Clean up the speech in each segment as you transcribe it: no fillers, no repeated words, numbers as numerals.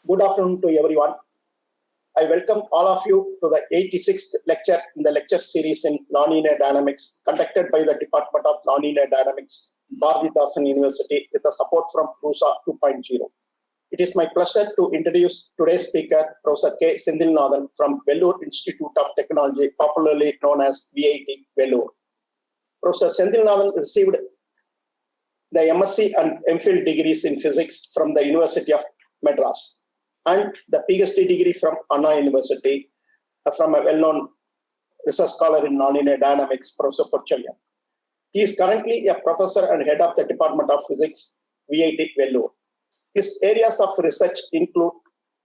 Good afternoon to everyone. I welcome all of you to the 86th lecture in the lecture series in Nonlinear Dynamics conducted by the Department of Nonlinear Dynamics, Bharathidasan University with the support from LUSA 2.0. It is my pleasure to introduce today's speaker, Professor K.Senthilnathan from Vellore Institute of Technology, popularly known as VIT Vellore. Professor Senthilnathan received the MSc and MPhil degrees in physics from the University of Madras and the PhD degree from Anna University from a well-known research scholar in nonlinear dynamics, Professor Porchellian. He is currently a professor and head of the Department of Physics, VIT Vellore. His areas of research include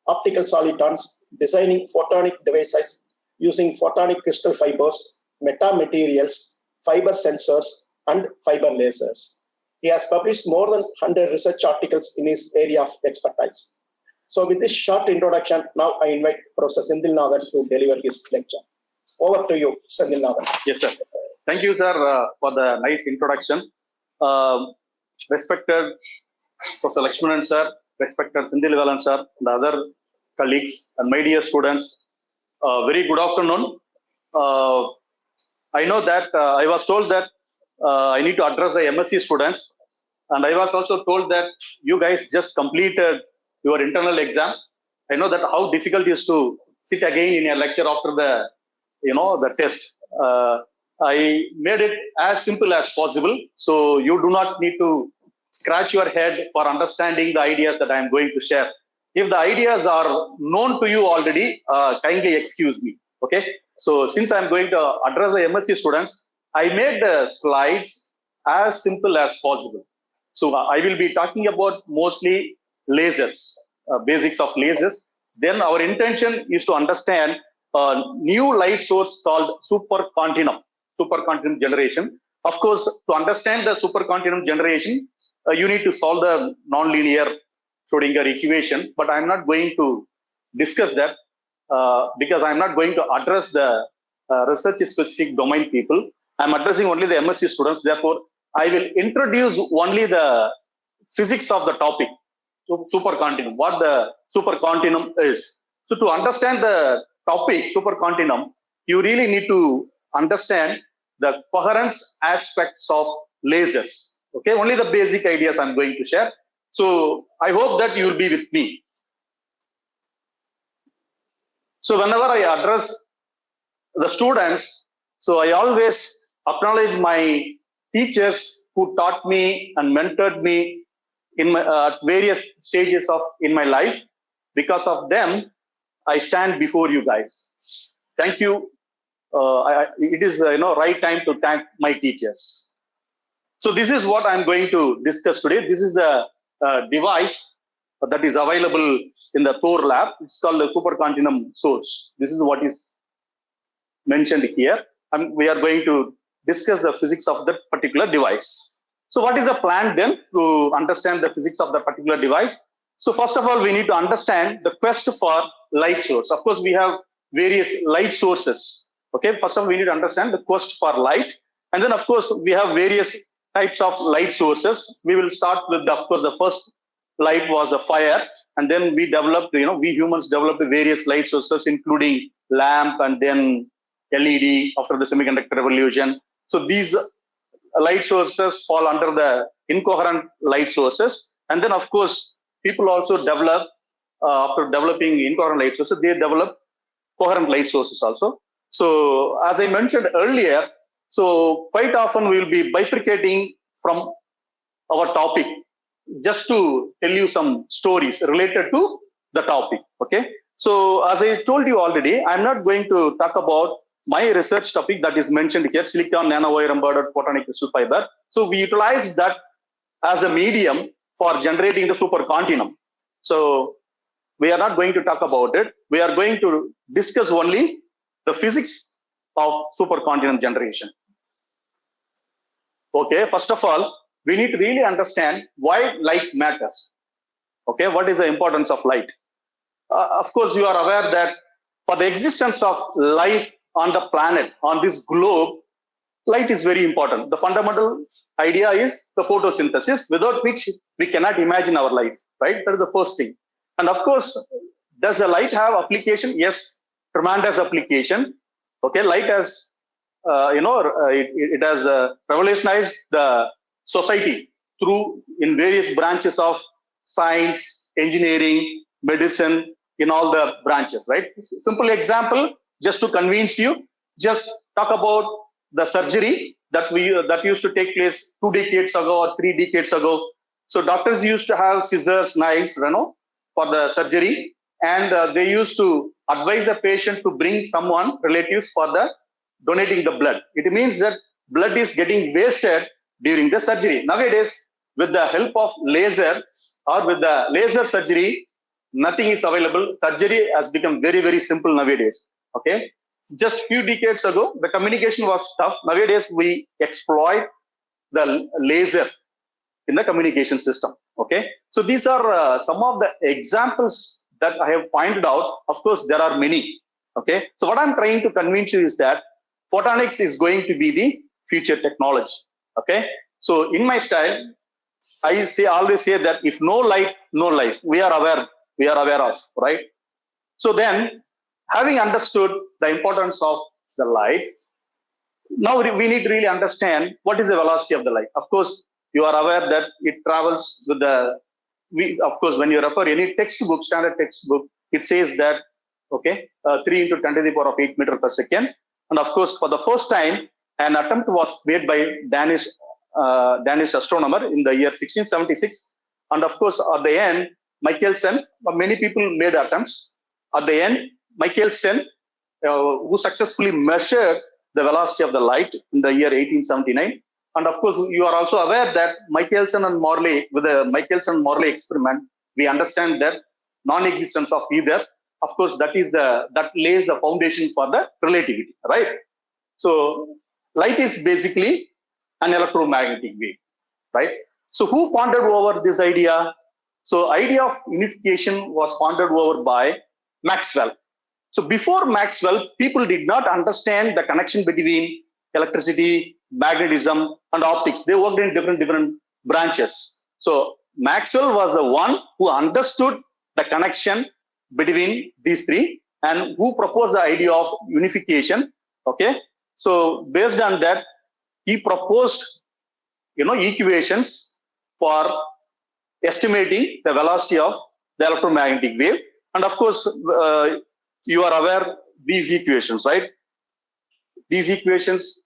optical solitons, designing photonic devices using photonic crystal fibers, metamaterials, fiber sensors, and fiber lasers. He has published more than 100 research articles in his area of expertise. So with this short introduction, now I invite Professor Senthilnathan to deliver his lecture. Over to you, Senthilnathan. Yes, sir. Thank you, sir, for the nice introduction. Respected Professor Lakshmanan, sir, respected Senthilnathan, sir, and other colleagues, and my dear students, very good afternoon. I know that I was told that I need to address the MSc students, and I was also told that you guys just completed your internal exam. I know that how difficult it is to sit again in a lecture after the, the test. I made it as simple as possible, so you do not need to scratch your head for understanding the ideas that I am going to share. If the ideas are known to you already, kindly excuse me. Okay. So since I'm going to address the MSc students, I made the slides as simple as possible. So I will be talking about mostly lasers, basics of lasers. Then our intention is to understand a new light source called supercontinuum generation. Of course, to understand the supercontinuum generation, you need to solve the nonlinear Schrodinger equation, but I'm not going to discuss that because I'm not going to address the research-specific domain people. I'm addressing only the MSc students. Therefore, I will introduce only the physics of the topic, supercontinuum, what the supercontinuum is. So to understand the topic, supercontinuum, you really need to understand the coherence aspects of lasers. Okay, only the basic ideas I'm going to share. So I hope that you will be with me. So whenever I address the students, so I always acknowledge my teachers who taught me and mentored me in my various stages in my life. Because of them, I stand before you guys. Thank you. It is right time to thank my teachers. So this is what I'm going to discuss today. This is the device that is available in the Thor lab. It's called the supercontinuum source. This is what is mentioned here. And we are going to discuss the physics of that particular device. So what is the plan then to understand the physics of the particular device? So first of all, we need to understand the quest for light source. Of course, we have various light sources. Okay, first of all, we need to understand the quest for light. And then, of course, we have various types of light sources. We will start with, of course, the first light was the fire. And then we developed, we humans developed various light sources, including lamp and then LED after the semiconductor revolution. So these light sources fall under the incoherent light sources. And then, of course, people also develop, after developing incoherent light sources, they develop coherent light sources also. So as I mentioned earlier, so quite often we will be bifurcating from our topic just to tell you some stories related to the topic. Okay. So as I told you already, I'm not going to talk about my research topic that is mentioned here, silicon nanowire embodied photonic crystal fiber. So we utilize that as a medium for generating the supercontinuum. So we are not going to talk about it. We are going to discuss only the physics of supercontinuum generation. Okay, first of all, we need to really understand why light matters. Okay, what is the importance of light? Of course, you are aware that for the existence of life on the planet, on this globe, light is very important. The fundamental idea is the photosynthesis, without which we cannot imagine our life, right? That is the first thing. And of course, does the light have application? Yes, tremendous application. Okay, light has, it has revolutionized the society through in various branches of science, engineering, medicine, in all the branches, right? Simple example, just to convince you, just talk about the surgery that used to take place 2 decades ago or 3 decades ago. So doctors used to have scissors, knives, for the surgery, and they used to advise the patient to bring someone, relatives, for the donating the blood. It means that blood is getting wasted during the surgery. Nowadays, with the help of laser or with the laser surgery, nothing is available. Surgery has become very, very simple nowadays. Okay. Just few decades ago, the communication was tough. Nowadays, we exploit the laser in the communication system. Okay. So these are some of the examples that I have pointed out. Of course, there are many. Okay. So what I'm trying to convince you is that photonics is going to be the future technology. Okay. So in my style, I always say that if no light, no life. We are aware of, right? So then, having understood the importance of the light, now we need to really understand what is the velocity of the light. Of course, you are aware that it travels with of course, when you refer any textbook, standard textbook, it says that, okay, 3 into 10 to the power of 8 meter per second. And of course, for the first time, an attempt was made by Danish astronomer in the year 1676. And of course, at the end, Michelson, many people made attempts. At the end, Michelson, who successfully measured the velocity of the light in the year 1879. And of course, you are also aware that Michelson and Morley, with the Michelson-Morley experiment, we understand that non-existence of either. Of course, that lays the foundation for the relativity, right? So light is basically an electromagnetic wave, right? So who pondered over this idea? So idea of unification was pondered over by Maxwell. So before Maxwell, people did not understand the connection between electricity, magnetism, and optics. They worked in different branches. So Maxwell was the one who understood the connection between these three and who proposed the idea of unification. Okay. So based on that, he proposed, equations for estimating the velocity of the electromagnetic wave. And of course, you are aware these equations, right? These equations,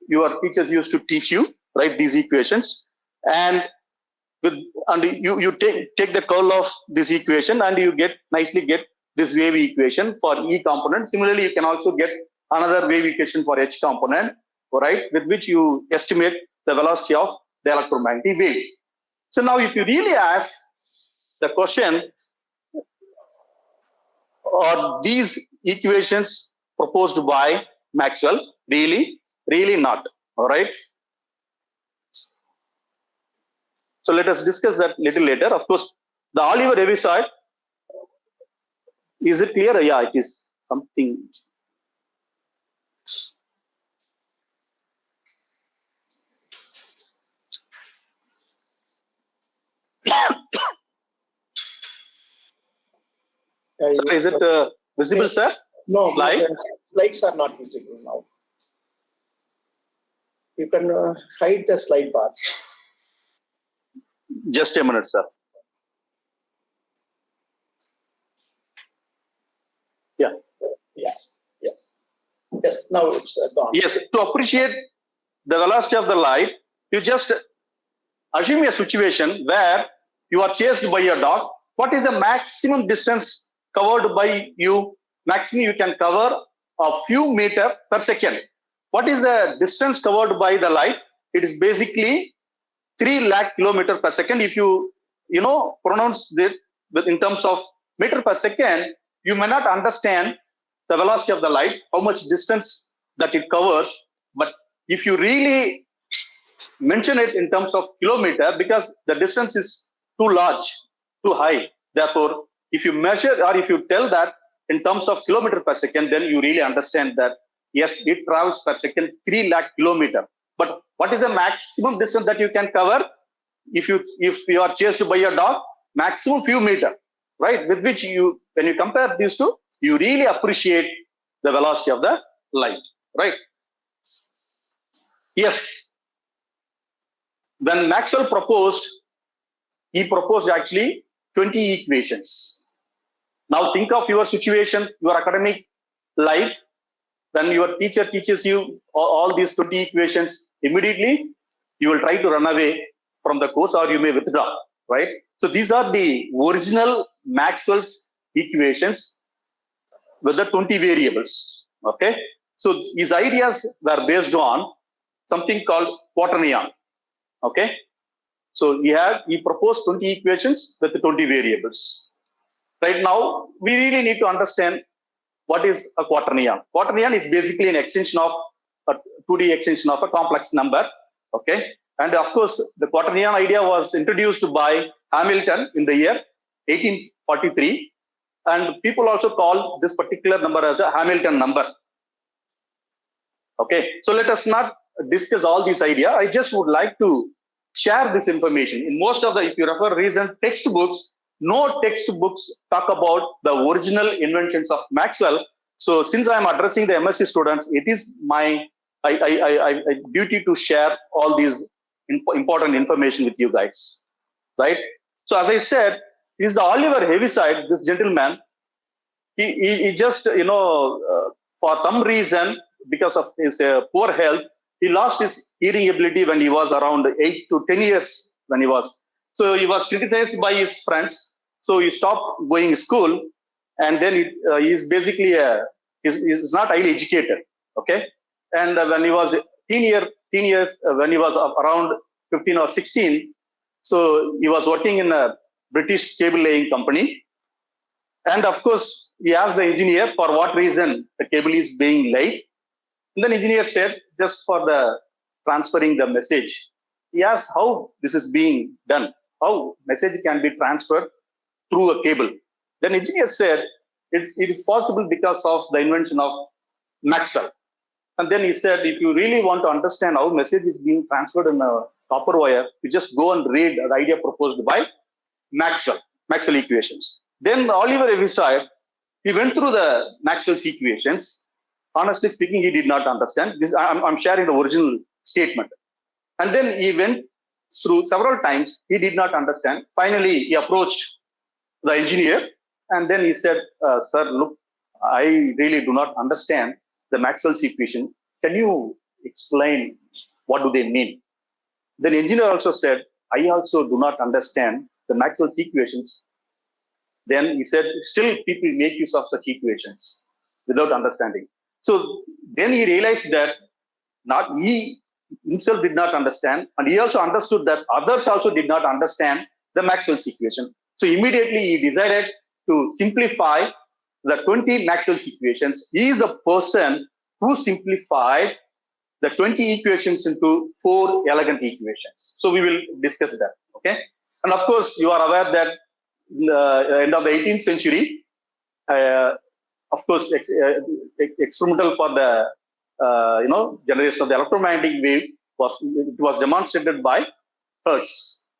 your teachers used to teach you, right? These equations, and you take the curl of this equation, and you nicely get this wave equation for E component. Similarly, you can also get another wave equation for H component, right? With which you estimate the velocity of the electromagnetic wave. So now, if you really ask the question, are these equations proposed by Maxwell? Really not. All right. So let us discuss that little later. Of course, the Oliver Heaviside, is it clear? Yeah, it is something. Sir, is it visible, sir? No, slide? Slides are not visible now. You can hide the slide bar. Just a minute, sir. Yeah. Yes. Now it's gone. Yes. To appreciate the velocity of the light, you just assume a situation where you are chased by a dog. What is the maximum distance covered by you? Maximum you can cover a few meters per second. What is the distance covered by the light? It is basically 3 lakh kilometers per second. If you pronounce it in terms of meter per second, you may not understand the velocity of the light, how much distance that it covers. But if you really mention it in terms of kilometer, because the distance is too large, too high. Therefore, if you measure or if you tell that in terms of kilometer per second, then you really understand that, yes, it travels per second 3 lakh kilometers. But what is the maximum distance that you can cover if you are chased by a dog? Maximum few meters, right? With which when you compare these two, you really appreciate the velocity of the light, right? Yes, when Maxwell proposed, he proposed actually 20 equations. Now think of your situation, your academic life, when your teacher teaches you all these 20 equations, immediately you will try to run away from the course or you may withdraw, right? So these are the original Maxwell's equations with the 20 variables, okay? So his ideas were based on something called quaternion, okay? So he proposed 20 equations with the 20 variables. Right now, we really need to understand what is a quaternion. Quaternion is basically an extension of a 2D extension of a complex number, okay? And of course, the quaternion idea was introduced by Hamilton in the year 1843. And people also call this particular number as a Hamilton number. Okay, so let us not discuss all these ideas. I just would like to share this information. In most of the, if you refer recent textbooks, no textbooks talk about the original inventions of Maxwell. So since I am addressing the MSc students, it is my duty to share all these important information with you guys, right? So as I said, is the Oliver Heaviside, this gentleman, he just, for some reason, because of his poor health, he lost his hearing ability when he was around 8 to 10 years when he was. So he was criticized by his friends. So he stopped going to school. And then he's basically, he's not highly educated. Okay. And when he was teen years, when he was around 15 or 16, so he was working in a British cable laying company. And of course, he asked the engineer for what reason the cable is being laid. And then engineer said, just for the transferring the message. He asked how this is being done, how message can be transferred through a cable. Then engineer said, it is possible because of the invention of Maxwell. And then he said, if you really want to understand how message is being transferred in a copper wire, you just go and read the idea proposed by Maxwell equations. Then Oliver Heaviside, he went through the Maxwell's equations. Honestly speaking, he did not understand. This, I'm sharing the original statement. And then he went through several times. He did not understand. Finally, he approached the engineer. And then he said, sir, look, I really do not understand the Maxwell's equation. Can you explain what do they mean? Then engineer also said, I also do not understand the Maxwell's equations. Then he said, still people make use of such equations without understanding. So then he realized that not he himself did not understand, and he also understood that others also did not understand the Maxwell's equation. So immediately he decided to simplify the 20 Maxwell's equations. He is the person who simplified the 20 equations into 4 elegant equations. So we will discuss that, okay? And of course, you are aware that in the end of the 18th century, of course, experimental for the generation of the electromagnetic wave was demonstrated by Hertz.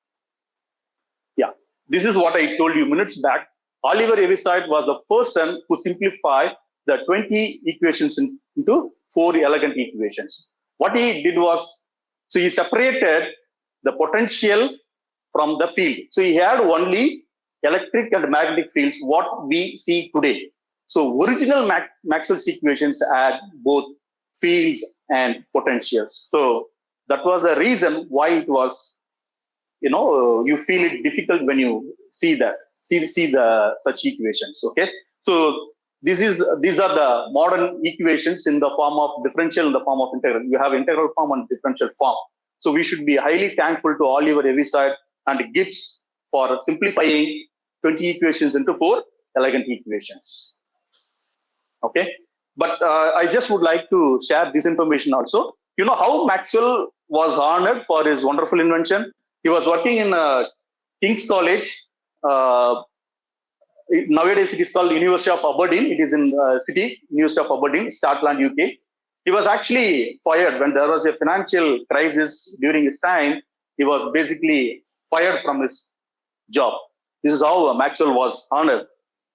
Yeah, this is what I told you minutes back. Oliver Heaviside was the person who simplified the 20 equations into 4 elegant equations. What he did was, so he separated the potential from the field. So he had only electric and magnetic fields, what we see today. So original Maxwell's equations had both fields and potentials. So that was the reason why it was, you feel it difficult when you see the such equations. Okay, so these are the modern equations in the form of differential, in the form of integral. You have integral form and differential form. So we should be highly thankful to Oliver Heaviside and Gibbs for simplifying 20 equations into 4 elegant equations. Okay, but I just would like to share this information also. You know how Maxwell was honored for his wonderful invention? He was working in King's College. Nowadays it is called University of Aberdeen. It is in University of Aberdeen, Scotland, UK. He was actually fired when there was a financial crisis during his time. He was basically fired from his job. This is how Maxwell was honored.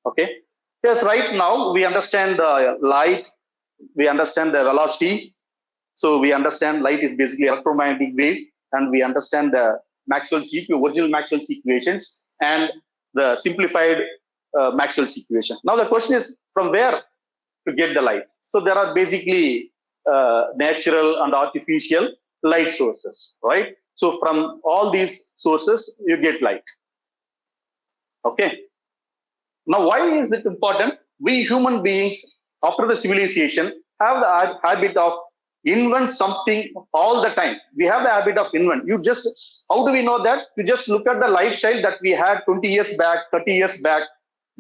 Okay. Yes, right now we understand the light, we understand the velocity. So we understand light is basically electromagnetic wave, and we understand the original Maxwell's equations and the simplified Maxwell's equation. Now the question is, from where to get the light? So there are basically natural and artificial light sources, right? So from all these sources, you get light. Okay. Now, why is it important? We human beings, after the civilization, have the habit of invent something all the time. We have the habit of invent. How do we know that? You just look at the lifestyle that we had 20 years back, 30 years back.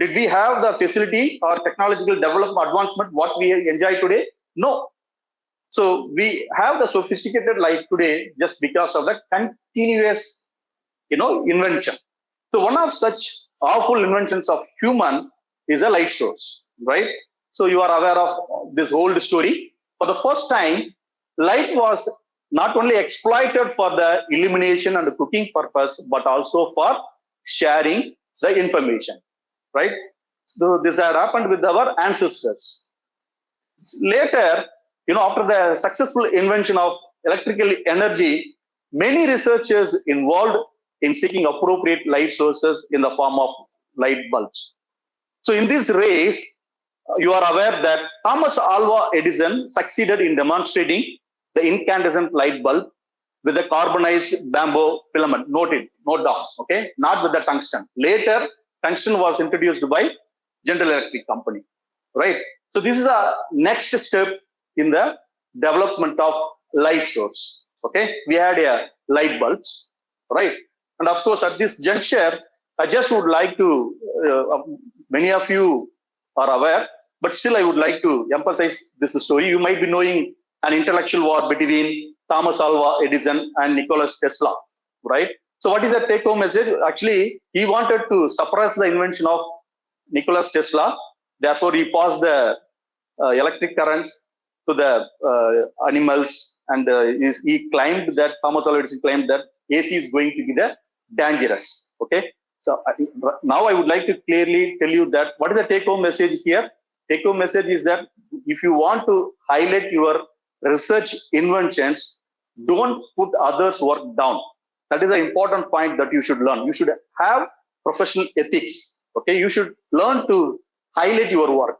Did we have the facility or technological development advancement what we enjoy today? No. So we have the sophisticated life today just because of the continuous, invention. So one of such awful inventions of human is a light source, right? So you are aware of this whole story. For the first time, light was not only exploited for the illumination and the cooking purpose, but also for sharing the information, right? So this had happened with our ancestors. Later, after the successful invention of electrical energy, many researchers involved in seeking appropriate light sources in the form of light bulbs. So in this race, you are aware that Thomas Alva Edison succeeded in demonstrating the incandescent light bulb with the carbonized bamboo filament. Note down, okay? Not with the tungsten. Later, tungsten was introduced by General Electric Company, right? So this is the next step in the development of light source, okay? We had light bulbs, right? And of course, at this juncture, I just would like to, many of you are aware, but still I would like to emphasize this story. You might be knowing an intellectual war between Thomas Alva Edison and Nikola Tesla, right? So what is the take-home message? Actually, he wanted to suppress the invention of Nikola Tesla. Therefore, he passed the electric current to the animals, and he claimed that, Thomas Alva Edison claimed that AC is going to be the dangerous, okay? So now I would like to clearly tell you that what is the take-home message here? Take-home message is that if you want to highlight your research inventions, don't put others' work down. That is an important point that you should learn. You should have professional ethics, okay? You should learn to highlight your work,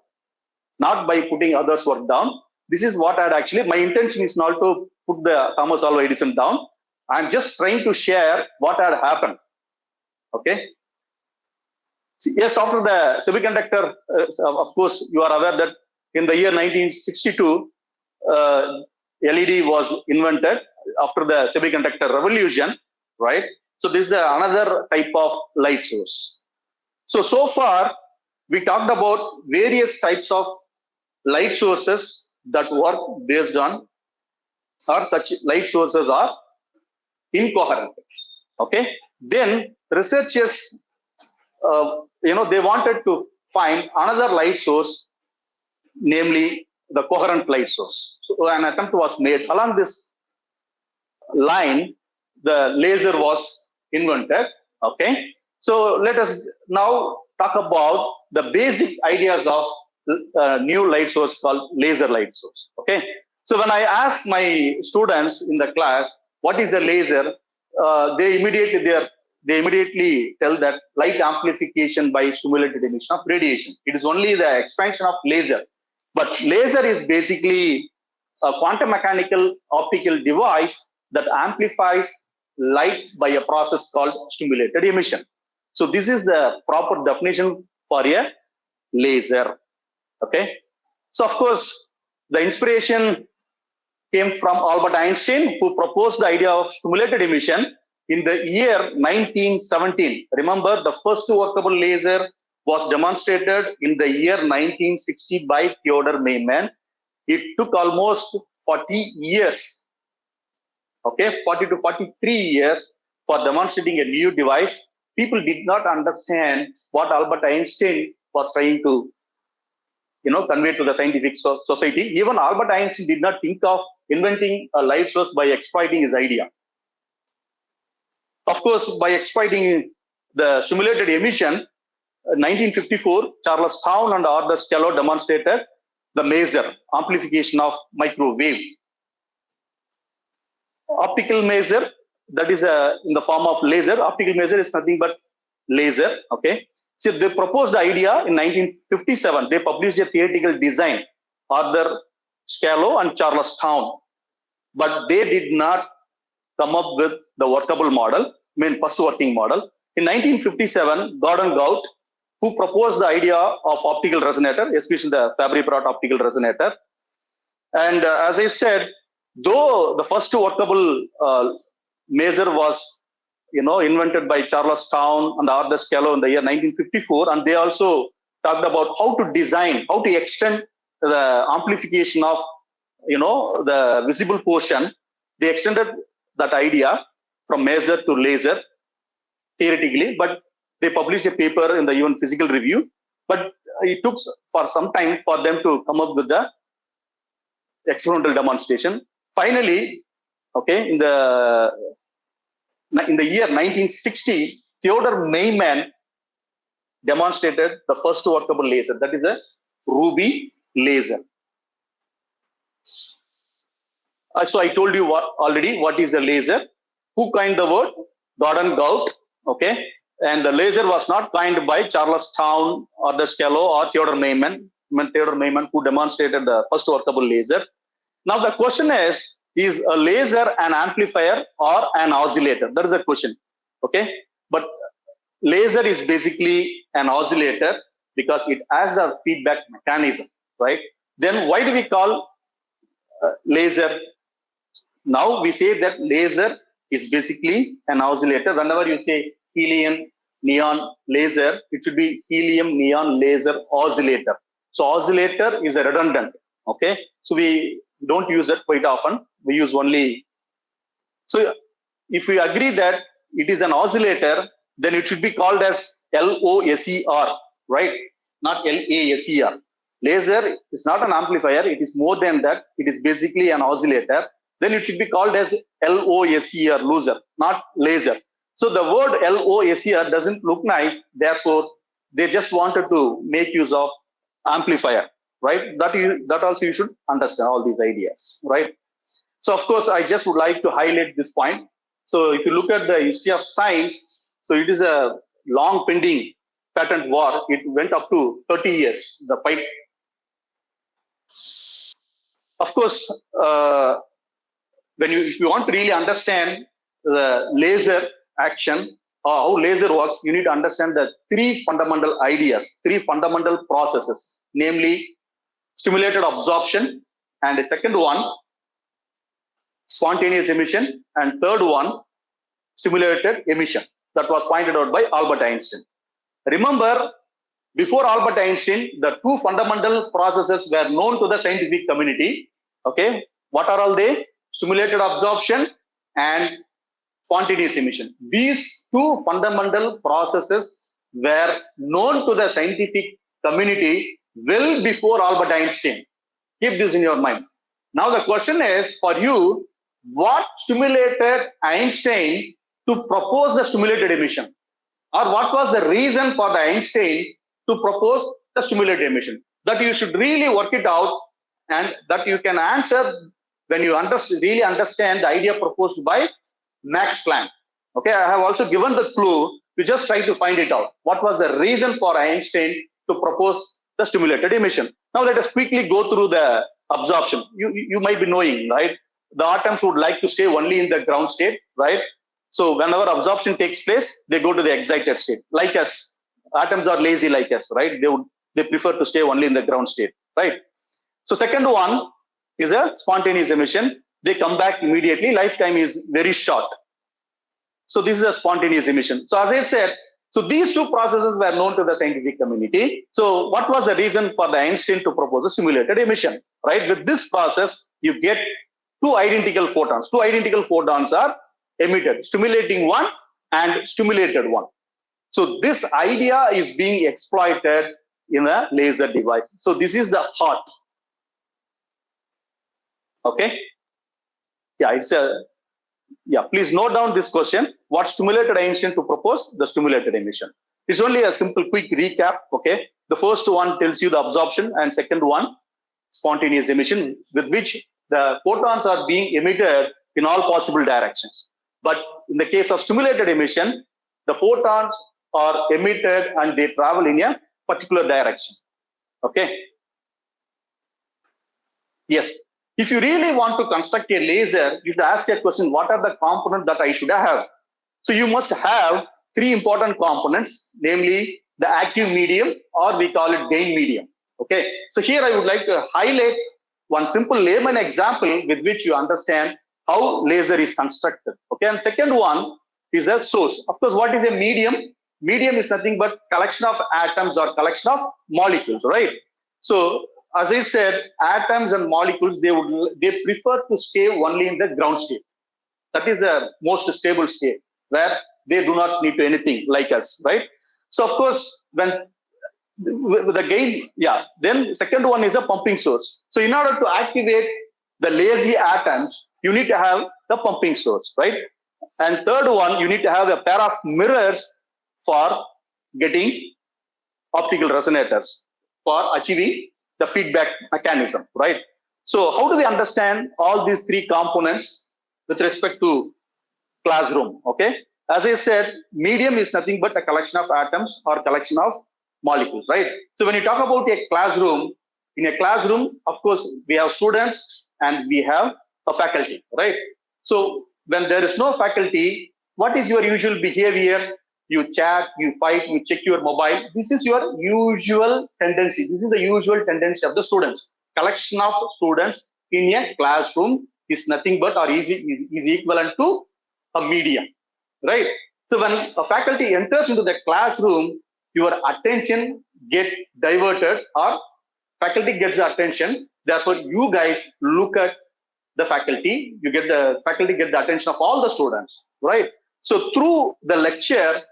not by putting others' work down. This is what my intention is not to put the Thomas Alva Edison down. I'm just trying to share what had happened, okay? Yes, after the semiconductor, of course, you are aware that in the year 1962, LED was invented after the semiconductor revolution, right? So this is another type of light source. So far, we talked about various types of light sources that work based on, or such light sources are incoherent, okay? Then researchers, they wanted to find another light source, namely the coherent light source. So an attempt was made. Along this line, the laser was invented, okay? So let us now talk about the basic ideas of new light source called laser light source, okay? So when I asked my students in the class, what is a laser? They immediately tell that light amplification by stimulated emission of radiation. It is only the expansion of laser. But laser is basically a quantum mechanical optical device that amplifies light by a process called stimulated emission. So this is the proper definition for a laser, okay? So of course, the inspiration came from Albert Einstein, who proposed the idea of stimulated emission in the year 1917. Remember, the first workable laser was demonstrated in the year 1960 by Theodor Maiman. It took almost 40 years, okay, 40 to 43 years for demonstrating a new device. People did not understand what Albert Einstein was trying to convey to the scientific society. Even Albert Einstein did not think of inventing a light source by exploiting his idea. Of course, by exploiting the stimulated emission, 1954, Charles Towne and Arthur Scalo demonstrated the maser, amplification of microwave. Optical maser, that is in the form of laser. Optical maser is nothing but laser. Okay. So they proposed the idea in 1957. They published a theoretical design, Arthur Scalo and Charles Towne, but they did not come up with the workable model, first working model. In 1957, Gordon Gaut, who proposed the idea of optical resonator, especially the Fabry-Perot optical resonator. And as I said, though the first workable maser was, invented by Charles Towne and Arthur Scalo in the year 1954, and they also talked about how to design, how to extend the amplification of, the visible portion. They extended that idea from maser to laser theoretically, but they published a paper in the even physical review. But it took for some time for them to come up with the experimental demonstration. Finally, okay, in the year 1960, Theodor Meyman demonstrated the first workable laser, that is a ruby laser. So I told you already what is a laser. Who coined the word? Gordon Gaut. Okay, and the laser was not coined by Charles Towne or the Scalo or Theodor Meyman. Theodor Meyman, who demonstrated the first workable laser. Now the question is a laser an amplifier or an oscillator? That is a question. Okay, but laser is basically an oscillator because it has a feedback mechanism, right? Then why do we call laser? Now we say that laser is basically an oscillator. Whenever you say helium, neon, laser, it should be helium, neon, laser, oscillator. So oscillator is a redundant. Okay, so we don't use it quite often. We use only. So if we agree that it is an oscillator, then it should be called as LOSER, right? Not LASER. Laser is not an amplifier. It is more than that. It is basically an oscillator. Then it should be called as LOSER, loser, not laser. So the word LOSER doesn't look nice. Therefore, they just wanted to make use of amplifier, right? That also you should understand all these ideas, right? So of course, I just would like to highlight this point. So if you look at the history of science, so it is a long pending patent war. It went up to 30 years, the fight. Of course, if you want to really understand the laser action or how laser works, you need to understand the three fundamental ideas, three fundamental processes, namely stimulated absorption, and the second one, spontaneous emission, and third one, stimulated emission. That was pointed out by Albert Einstein. Remember, before Albert Einstein, the two fundamental processes were known to the scientific community. Okay, what are all they? Stimulated absorption and spontaneous emission. These two fundamental processes were known to the scientific community well before Albert Einstein. Keep this in your mind. Now the question is for you, what stimulated Einstein to propose the stimulated emission? Or what was the reason for the Einstein to propose the stimulated emission? That you should really work it out, and that you can answer when you really understand the idea proposed by Max Planck. Okay, I have also given the clue. You just try to find it out. What was the reason for Einstein to propose the stimulated emission? Now let us quickly go through the absorption. You might be knowing, right? The atoms would like to stay only in the ground state, right? So whenever absorption takes place, they go to the excited state. Like us, atoms are lazy like us, right? They prefer to stay only in the ground state, right? So second one is a spontaneous emission. They come back immediately. Lifetime is very short. So this is a spontaneous emission. So as I said, so these two processes were known to the scientific community. So what was the reason for the Einstein to propose a stimulated emission, right? With this process, you get two identical photons. Two identical photons are emitted, stimulating one and stimulated one. So this idea is being exploited in a laser device. So this is the heart. Okay. Yeah, it's a Yeah, please note down this question. What stimulated emission to propose? The stimulated emission. It's only a simple quick recap. Okay. The first one tells you the absorption, and second one, spontaneous emission, with which the photons are being emitted in all possible directions. But in the case of stimulated emission, the photons are emitted and they travel in a particular direction. Okay. Yes. If you really want to construct a laser, you should ask a question, what are the components that I should have? So you must have three important components, namely the active medium, or we call it gain medium. Okay. So here I would like to highlight one simple layman example with which you understand how laser is constructed. Okay. And second one is a source. Of course, what is a medium? Medium is nothing but collection of atoms or collection of molecules, right? So as I said, atoms and molecules, they prefer to stay only in the ground state. That is the most stable state where they do not need to anything like us, right? So of course, when the gain, yeah, then second one is a pumping source. So in order to activate the lazy atoms, you need to have the pumping source, right? And third one, you need to have a pair of mirrors for getting optical resonators for achieving the feedback mechanism, right? So how do we understand all these three components with respect to classroom? Okay, as I said, medium is nothing but a collection of atoms or collection of molecules, right? So when you talk about a classroom, in a classroom, of course, we have students and we have a faculty, right? So when there is no faculty, what is your usual behavior? You chat, you fight, you check your mobile. This is your usual tendency. This is the usual tendency of the students. Collection of students in a classroom is nothing but or is equivalent to a medium, right? So when a faculty enters into the classroom, your attention gets diverted or faculty gets the attention. Therefore, you guys look at the faculty. The faculty get the attention of all the students, right? So through the lecture,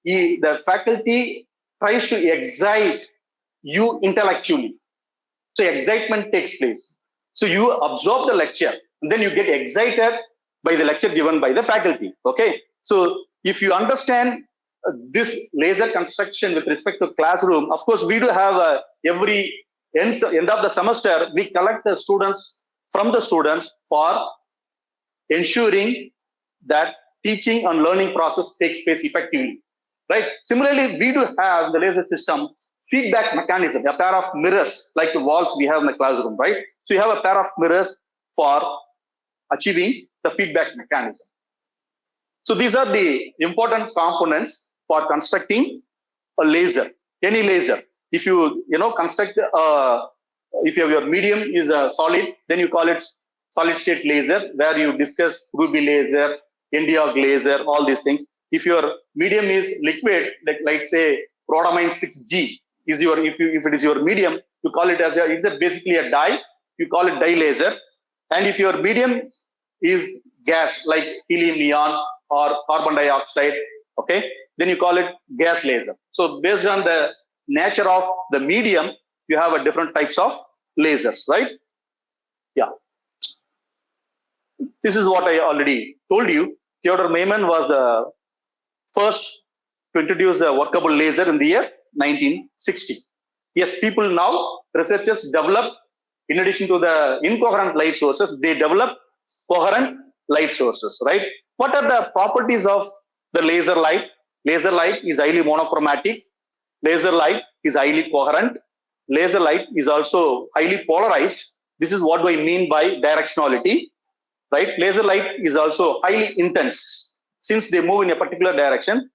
the faculty tries to excite you intellectually. So excitement takes place. So you absorb the lecture, and then you get excited by the lecture given by the faculty. Okay. So if you understand this laser construction with respect to classroom, of course, we do have every end of the semester, we collect the students from the students for ensuring that teaching and learning process takes place effectively. Right. Similarly, we do have the laser system feedback mechanism, a pair of mirrors like the walls we have in the classroom, right? So you have a pair of mirrors for achieving the feedback mechanism. So these are the important components for constructing a laser, any laser. If you construct, if your medium is a solid, then you call it solid state laser, where you discuss ruby laser, NdOG laser, all these things. If your medium is liquid, like say rhodamine 6G is your, if it is your medium, you call it as it's basically a dye, you call it dye laser. And if your medium is gas like helium neon or carbon dioxide, okay, then you call it gas laser. So based on the nature of the medium, you have a different types of lasers, right? Yeah. This is what I already told you. Theodor Maiman was the first to introduce the workable laser in the year 1960. Yes, people now, researchers develop, in addition to the incoherent light sources, they develop coherent light sources, right? What are the properties of the laser light? Laser light is highly monochromatic. Laser light is highly coherent. Laser light is also highly polarized. This is what do I mean by directionality, right? Laser light is also highly intense. Since they move in a particular direction,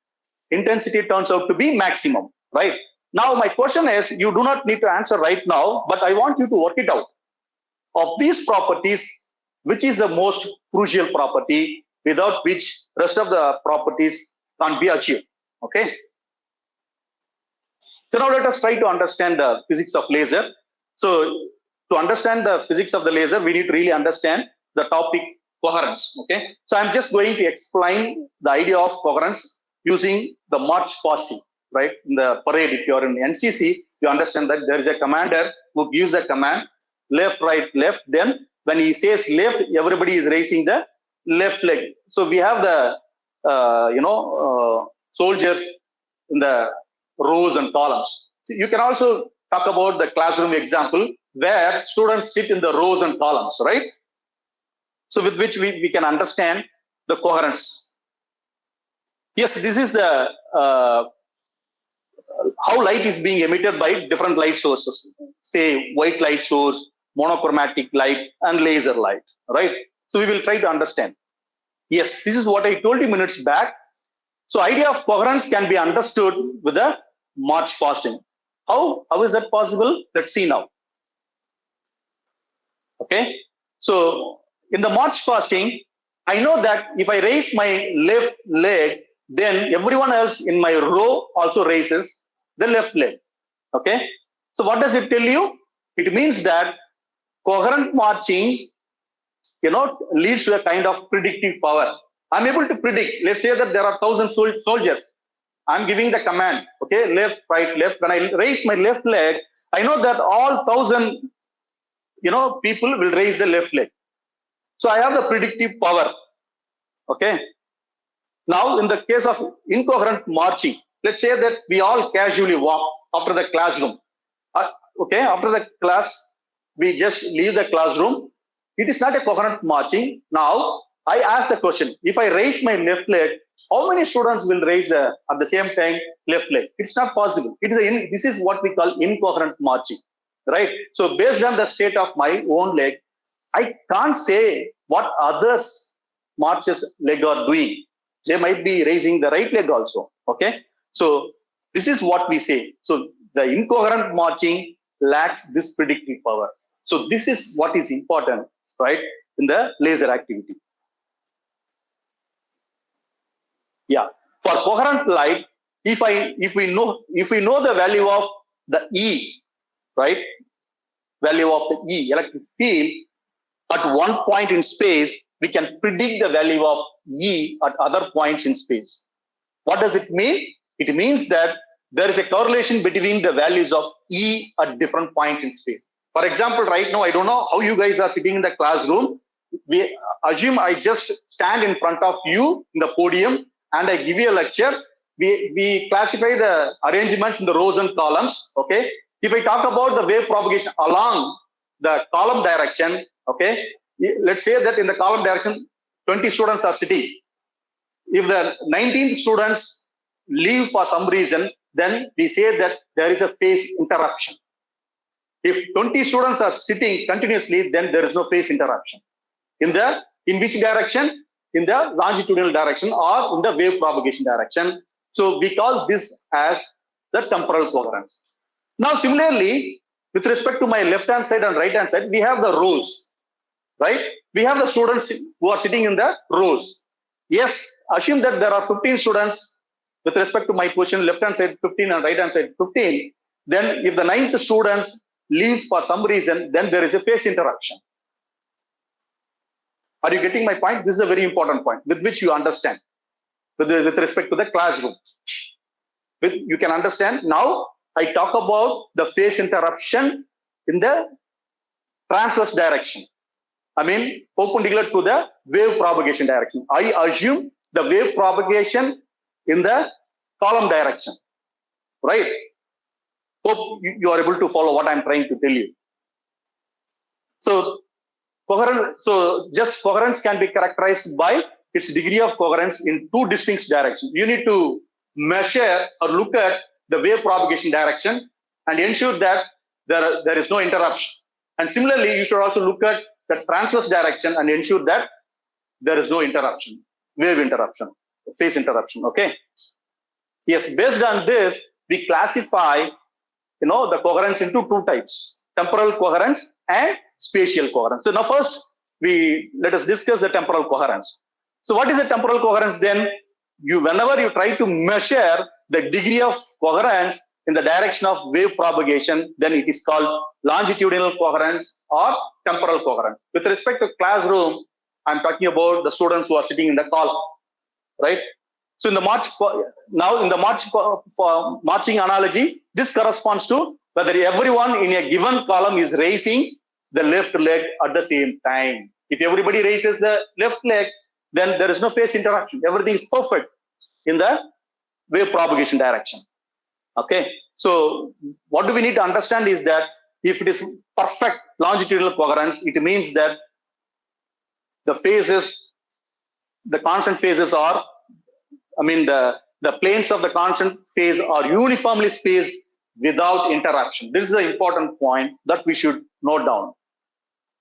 intensity turns out to be maximum, right? Now, my question is, you do not need to answer right now, but I want you to work it out. Of these properties, which is the most crucial property, without which rest of the properties can't be achieved, okay? So now let us try to understand the physics of laser. So to understand the physics of the laser, we need to really understand the topic coherence, okay? So I'm just going to explain the idea of coherence using the march fasting, right? In the parade, if you're in NCC, you understand that there is a commander who gives a command, left, right, left. Then when he says left, everybody is raising the left leg. So we have the, soldiers in the rows and columns. So you can also talk about the classroom example where students sit in the rows and columns, right? So with which we can understand the coherence. Yes, this is the how light is being emitted by different light sources, say white light source, monochromatic light, and laser light, right? So we will try to understand. Yes, this is what I told you minutes back. So idea of coherence can be understood with the March fasting. How is that possible? Let's see now. Okay, so in the March fasting, I know that if I raise my left leg, then everyone else in my row also raises the left leg. Okay, so what does it tell you? It means that coherent marching, leads to a kind of predictive power. I'm able to predict. Let's say that there are 1,000 soldiers. I'm giving the command, okay, left, right, left. When I raise my left leg, I know that all 1,000, people will raise the left leg. So I have the predictive power. Okay. Now, in the case of incoherent marching, let's say that we all casually walk after the classroom. Okay, after the class, we just leave the classroom. It is not a coherent marching. Now, I ask the question, if I raise my left leg, how many students will raise at the same time left leg? It's not possible. This is what we call incoherent marching, right? So based on the state of my own leg, I can't say what others marches leg are doing. They might be raising the right leg also, okay? So this is what we say. So the incoherent marching lacks this predictive power. So this is what is important, right, in the laser activity. Yeah, for coherent light, if we know the value of the E, right, value of the E, electric field, at one point in space, we can predict the value of E at other points in space. What does it mean? It means that there is a correlation between the values of E at different points in space. For example, right now, I don't know how you guys are sitting in the classroom. We assume I just stand in front of you in the podium and I give you a lecture. We classify the arrangements in the rows and columns. Okay. If I talk about the wave propagation along the column direction, okay, let's say that in the column direction, 20 students are sitting. If the 19th students leave for some reason, then we say that there is a phase interruption. If 20 students are sitting continuously, then there is no phase interruption. In which direction? In the longitudinal direction or in the wave propagation direction. So we call this as the temporal coherence. Now, similarly, with respect to my left-hand side and right-hand side, we have the rows, right? We have the students who are sitting in the rows. Yes, assume that there are 15 students with respect to my position, left-hand side 15 and right-hand side 15. Then if the 9th students leaves for some reason, then there is a phase interruption. Are you getting my point? This is a very important point with which you understand with respect to the classroom. You can understand. Now, I talk about the phase interruption in the transverse direction. I mean, perpendicular to the wave propagation direction. I assume the wave propagation in the column direction, right? Hope you are able to follow what I'm trying to tell you. So, just coherence can be characterized by its degree of coherence in two distinct directions. You need to measure or look at the wave propagation direction and ensure that there is no interruption. And similarly, you should also look at the transverse direction and ensure that there is no interruption, wave interruption, phase interruption. Okay. Yes, based on this, we classify, the coherence into two types: temporal coherence and spatial coherence. So now first, let us discuss the temporal coherence. So what is the temporal coherence then? Whenever you try to measure the degree of coherence in the direction of wave propagation, then it is called longitudinal coherence or temporal coherence. With respect to classroom, I'm talking about the students who are sitting in the column, right? So in the marching analogy, this corresponds to whether everyone in a given column is raising the left leg at the same time. If everybody raises the left leg, then there is no phase interaction. Everything is perfect in the wave propagation direction. Okay, so what do we need to understand is that if it is perfect longitudinal coherence, it means that the phases, the constant phases are, the planes of the constant phase are uniformly spaced without interaction. This is an important point that we should note down.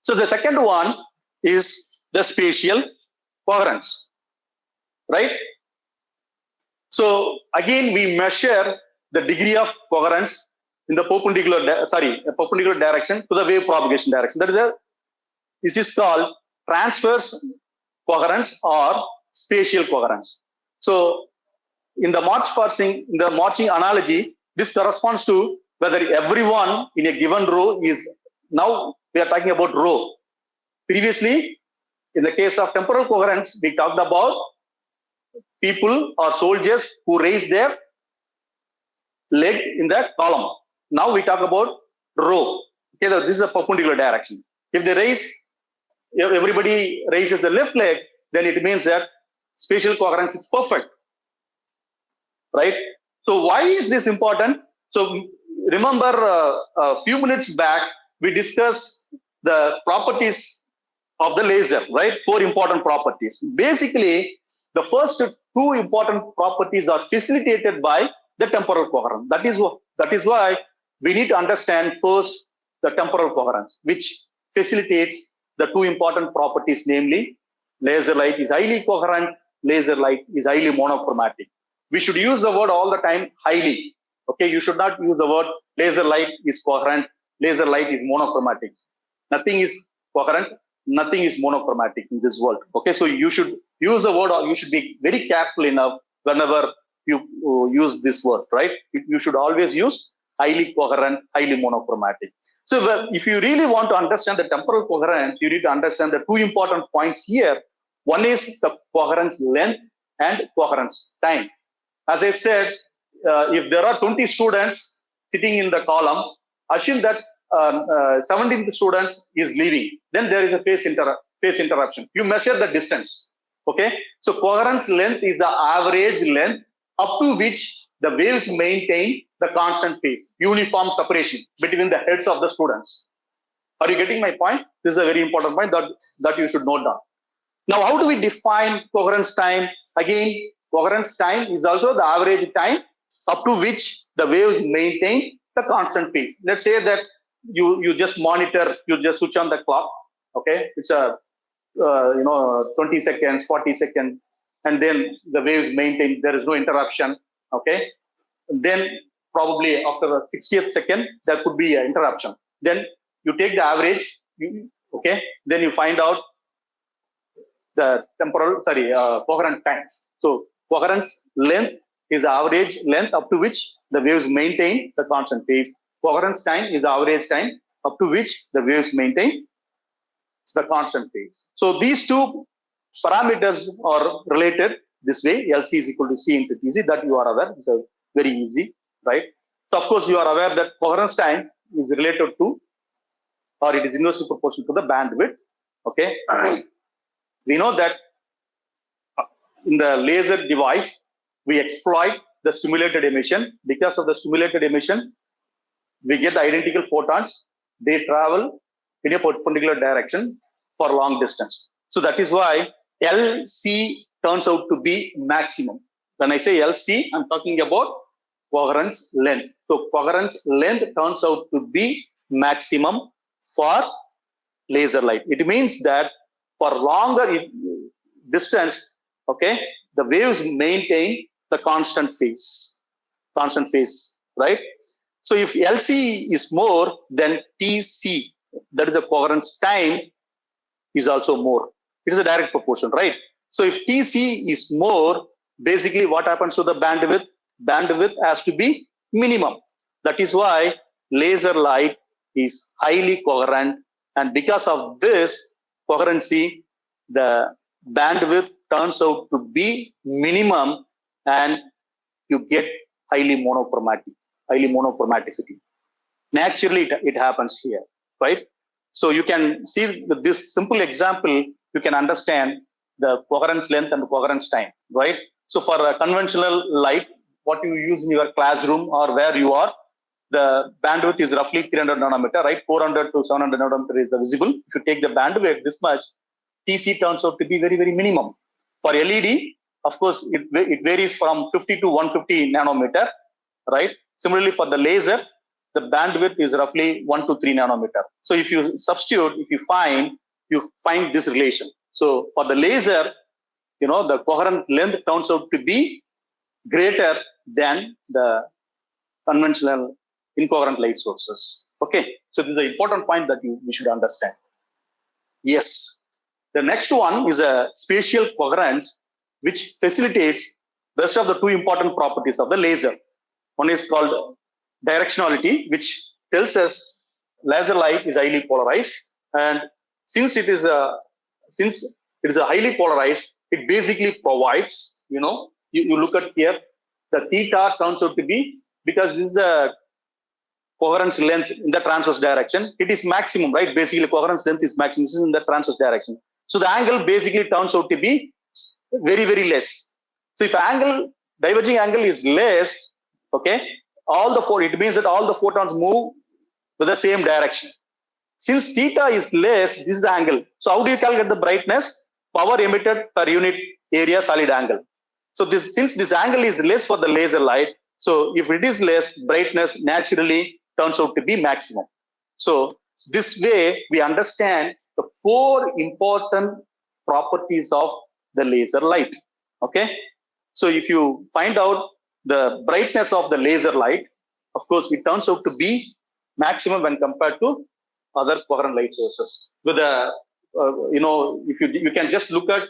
So the second one is the spatial coherence, right? So again, we measure the degree of coherence in the perpendicular direction to the wave propagation direction. This is called transverse coherence or spatial coherence. So in the marching analogy, this corresponds to whether everyone in a given row is, now we are talking about row. Previously, in the case of temporal coherence, we talked about people or soldiers who raise their leg in the column. Now we talk about row. Okay, this is a perpendicular direction. If everybody raises the left leg, then it means that spatial coherence is perfect, right? So why is this important? So remember a few minutes back, we discussed the properties of the laser, right? 4 important properties. Basically, the first 2 important properties are facilitated by the temporal coherence. That is why we need to understand first the temporal coherence, which facilitates the 2 important properties, namely laser light is highly coherent, laser light is highly monochromatic. We should use the word all the time highly. Okay, you should not use the word laser light is coherent, laser light is monochromatic. Nothing is coherent, nothing is monochromatic in this world. Okay, so you should use the word, or you should be very careful enough whenever you use this word, right? You should always use highly coherent, highly monochromatic. So if you really want to understand the temporal coherence, you need to understand the 2 important points here. One is the coherence length and coherence time. As I said, if there are 20 students sitting in the column, assume that 17th students is leaving, then there is a phase interruption. You measure the distance. Okay, so coherence length is the average length up to which the waves maintain the constant phase, uniform separation between the heads of the students. Are you getting my point? This is a very important point that you should note down. Now, how do we define coherence time? Again, coherence time is also the average time up to which the waves maintain the constant phase. Let's say that you just monitor, you just switch on the clock. Okay, it's a 20 seconds, 40 seconds, and then the waves maintain. There is no interruption. Okay, then probably after the 60th second there could be an interruption. Then you take the average. Okay, then you find out the coherent times. So coherence length is the average length up to which the waves maintain the constant phase. Coherence time is the average time up to which the waves maintain the constant phase. So these 2 parameters are related this way. LC is equal to C into TC, that you are aware. It's very easy, right? So of course you are aware that coherence time is related to, or it is inversely proportional to the bandwidth. Okay. We know that in the laser device, we exploit the stimulated emission. Because of the stimulated emission, we get the identical photons. They travel in a perpendicular direction for long distance. So that is why LC turns out to be maximum. When I say LC, I'm talking about coherence length. So coherence length turns out to be maximum for laser light. It means that for longer distance, okay, the waves maintain the constant phase, right? So if LC is more, then TC, that is a coherence time, is also more. It is a direct proportion, right? So if TC is more, basically what happens to the bandwidth? Bandwidth has to be minimum. That is why laser light is highly coherent, and because of this coherency, the bandwidth turns out to be minimum, and you get highly monochromaticity. Naturally, it happens here, right? So you can see with this simple example, you can understand the coherence length and coherence time, right? So for a conventional light, what you use in your classroom or where you are, the bandwidth is roughly 300 nanometer, right? 400 to 700 nanometer is visible. If you take the bandwidth this much, TC turns out to be very, very minimum. For LED, of course, it varies from 50 to 150 nanometer, right? Similarly, for the laser, the bandwidth is roughly 1 to 3 nanometer. So if you substitute, you find this relation. So for the laser, the coherent length turns out to be greater than the conventional incoherent light sources. Okay, so this is an important point that we should understand. Yes, the next one is a spatial coherence, which facilitates the rest of the two important properties of the laser. One is called directionality, which tells us laser light is highly polarized, and since it is a highly polarized, it basically provides, you look at here, the theta turns out to be, because this is a coherence length in the transverse direction, it is maximum, right? Basically, coherence length is maximum in the transverse direction. So the angle basically turns out to be very, very less. So if diverging angle is less, okay, it means that all the photons move with the same direction. Since theta is less, this is the angle. So how do you calculate the brightness? Power emitted per unit area solid angle. So since this angle is less for the laser light, so if it is less, brightness naturally turns out to be maximum. So this way we understand the 4 important properties of the laser light. Okay. So if you find out the brightness of the laser light, of course, it turns out to be maximum when compared to other coherent light sources. With if you can just look at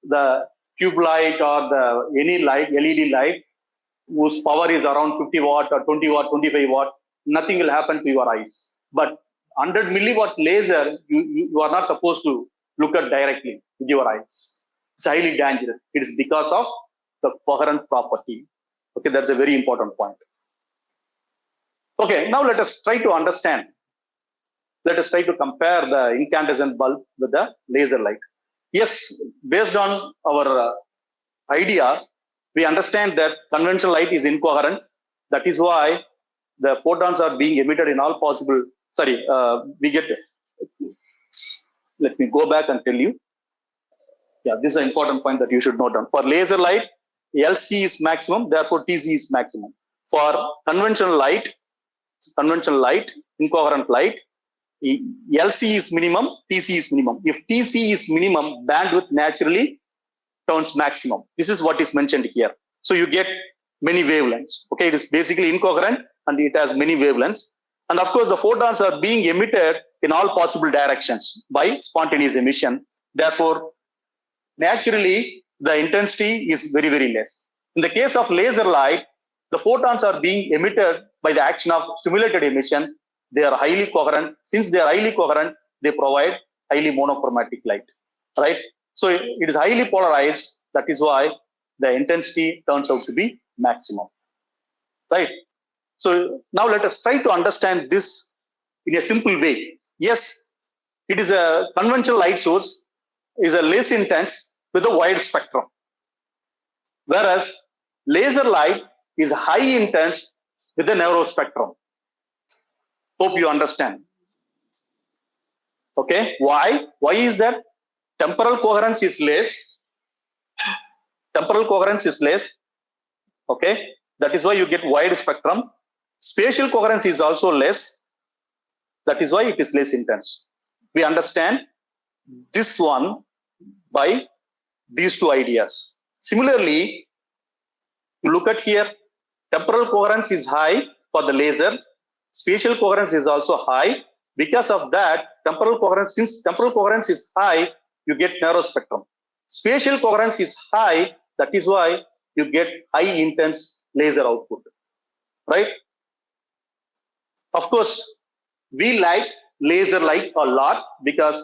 the tube light or any light, LED light, whose power is around 50 watt or 20 watt, 25 watt, nothing will happen to your eyes. But 100 milliwatt laser, you are not supposed to look at directly with your eyes. It's highly dangerous. It is because of the coherent property. Okay, that's a very important point. Okay, now let us try to understand. Let us try to compare the incandescent bulb with the laser light. Yes, based on our idea, we understand that conventional light is incoherent. That is why the photons are being emitted in all possible. Let me go back and tell you. Yeah, this is an important point that you should note down. For laser light, LC is maximum, therefore TC is maximum. For conventional light, incoherent light, LC is minimum, TC is minimum. If TC is minimum, bandwidth naturally turns maximum. This is what is mentioned here. So you get many wavelengths. Okay, it is basically incoherent and it has many wavelengths. And of course, the photons are being emitted in all possible directions by spontaneous emission. Therefore, naturally, the intensity is very, very less. In the case of laser light, the photons are being emitted by the action of stimulated emission. They are highly coherent. Since they are highly coherent, they provide highly monochromatic light, right? So it is highly polarized. That is why the intensity turns out to be maximum, right? So now let us try to understand this in a simple way. Yes, it is a conventional light source, is a less intense with a wide spectrum, whereas laser light is high intense with a narrow spectrum. Hope you understand. Okay, why? Why is that? Temporal coherence is less. Temporal coherence is less. Okay, that is why you get wide spectrum. Spatial coherence is also less. That is why it is less intense. We understand this one by these two ideas. Similarly, you look at here, temporal coherence is high for the laser. Spatial coherence is also high. Because of that, since temporal coherence is high, you get narrow spectrum. Spatial coherence is high. That is why you get high intense laser output, right? Of course, we like laser light a lot because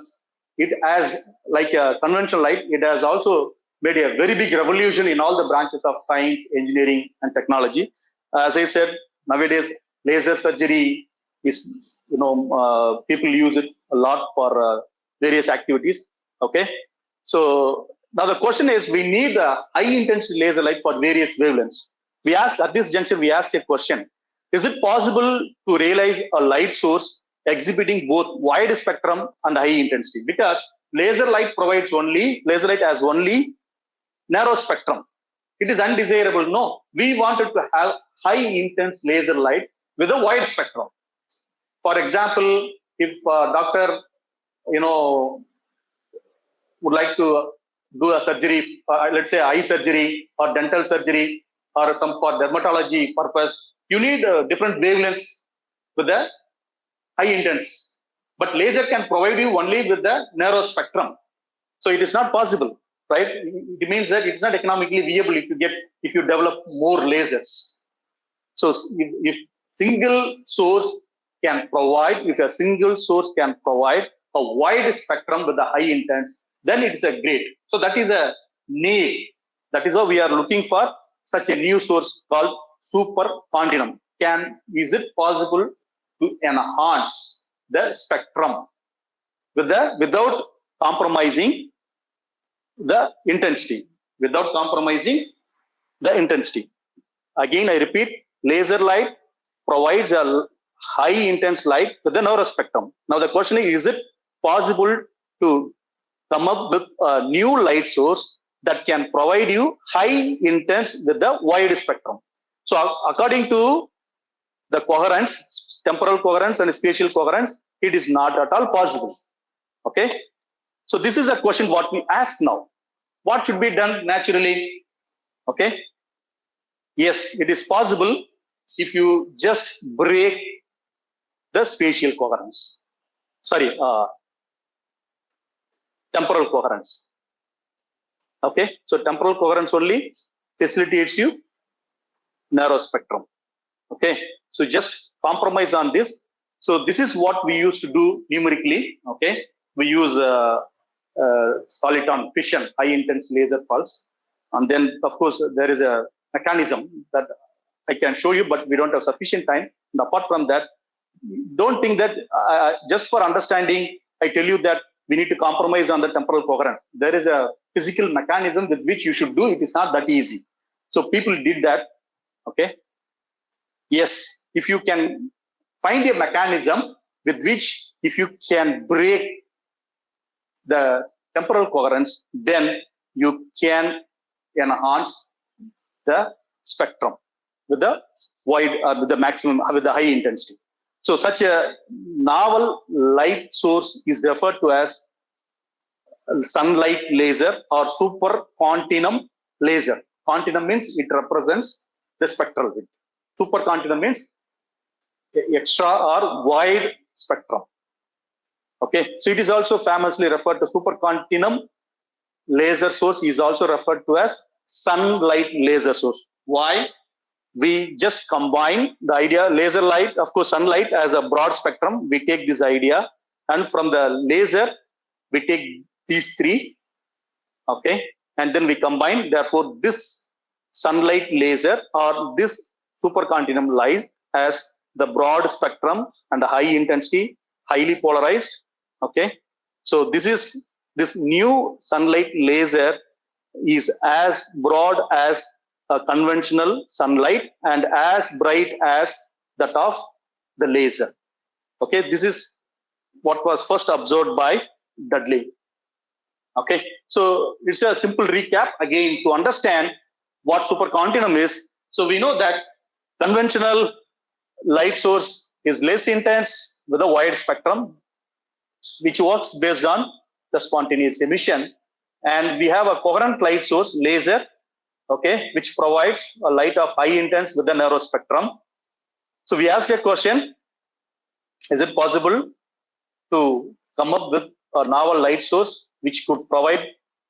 it has, like a conventional light, it has also made a very big revolution in all the branches of science, engineering, and technology. As I said, nowadays, laser surgery is, people use it a lot for various activities. Okay. So Now the question is, we need a high intensity laser light for various wavelengths. We ask at this juncture, we ask a question: is it possible to realize a light source exhibiting both wide spectrum and high intensity? Because laser light has only narrow spectrum. It is undesirable. No, we wanted to have high intense laser light with a wide spectrum. For example, if a doctor, would like to do a surgery, let's say eye surgery or dental surgery or some for dermatology purpose, you need different wavelengths with the high intense. But laser can provide you only with the narrow spectrum. So it is not possible, right? It means that it's not economically viable if you develop more lasers. So if a single source can provide a wide spectrum with a high intense, then it is a great. So that is a need. That is why we are looking for such a new source called supercontinuum. Is it possible to enhance the spectrum without compromising the intensity? Again, I repeat, laser light provides a high intense light with a narrow spectrum. Now the question is it possible to come up with a new light source that can provide you high intense with the wide spectrum? So according to the coherence, temporal coherence and spatial coherence, it is not at all possible. Okay. So this is a question what we ask now. What should be done naturally? Okay. Yes, it is possible if you just break the spatial coherence. Temporal coherence. Okay, so temporal coherence only facilitates you narrow spectrum. Okay, so just compromise on this. So this is what we used to do numerically. Okay, we use soliton fission, high intense laser pulse, and then of course there is a mechanism that I can show you, but we don't have sufficient time. And apart from that, don't think that just for understanding, I tell you that we need to compromise on the temporal coherence. There is a physical mechanism with which you should do. It is not that easy. So people did that. Okay. Yes, if you can find a mechanism with which if you can break the temporal coherence, then you can enhance the spectrum with the wide, with the maximum, with the high intensity. So such a novel light source is referred to as sunlight laser or supercontinuum laser. Continuum means it represents the spectral width. Supercontinuum means extra or wide spectrum. Okay, so it is also famously referred to supercontinuum laser source is also referred to as sunlight laser source. Why? We just combine the idea laser light, of course, sunlight as a broad spectrum. We take this idea, and from the laser, we take these three. Okay, and then we combine. Therefore, this sunlight laser or this supercontinuum lies as the broad spectrum and the high intensity, highly polarized. Okay, so this new sunlight laser is as broad as a conventional sunlight and as bright as that of the laser. Okay, this is what was first observed by Dudley. Okay, so it's a simple recap again to understand what supercontinuum is. So we know that conventional light source is less intense with a wide spectrum, which works based on the spontaneous emission. And we have a coherent light source, laser, okay, which provides a light of high intense with a narrow spectrum. So we asked a question, is it possible to come up with a novel light source which could provide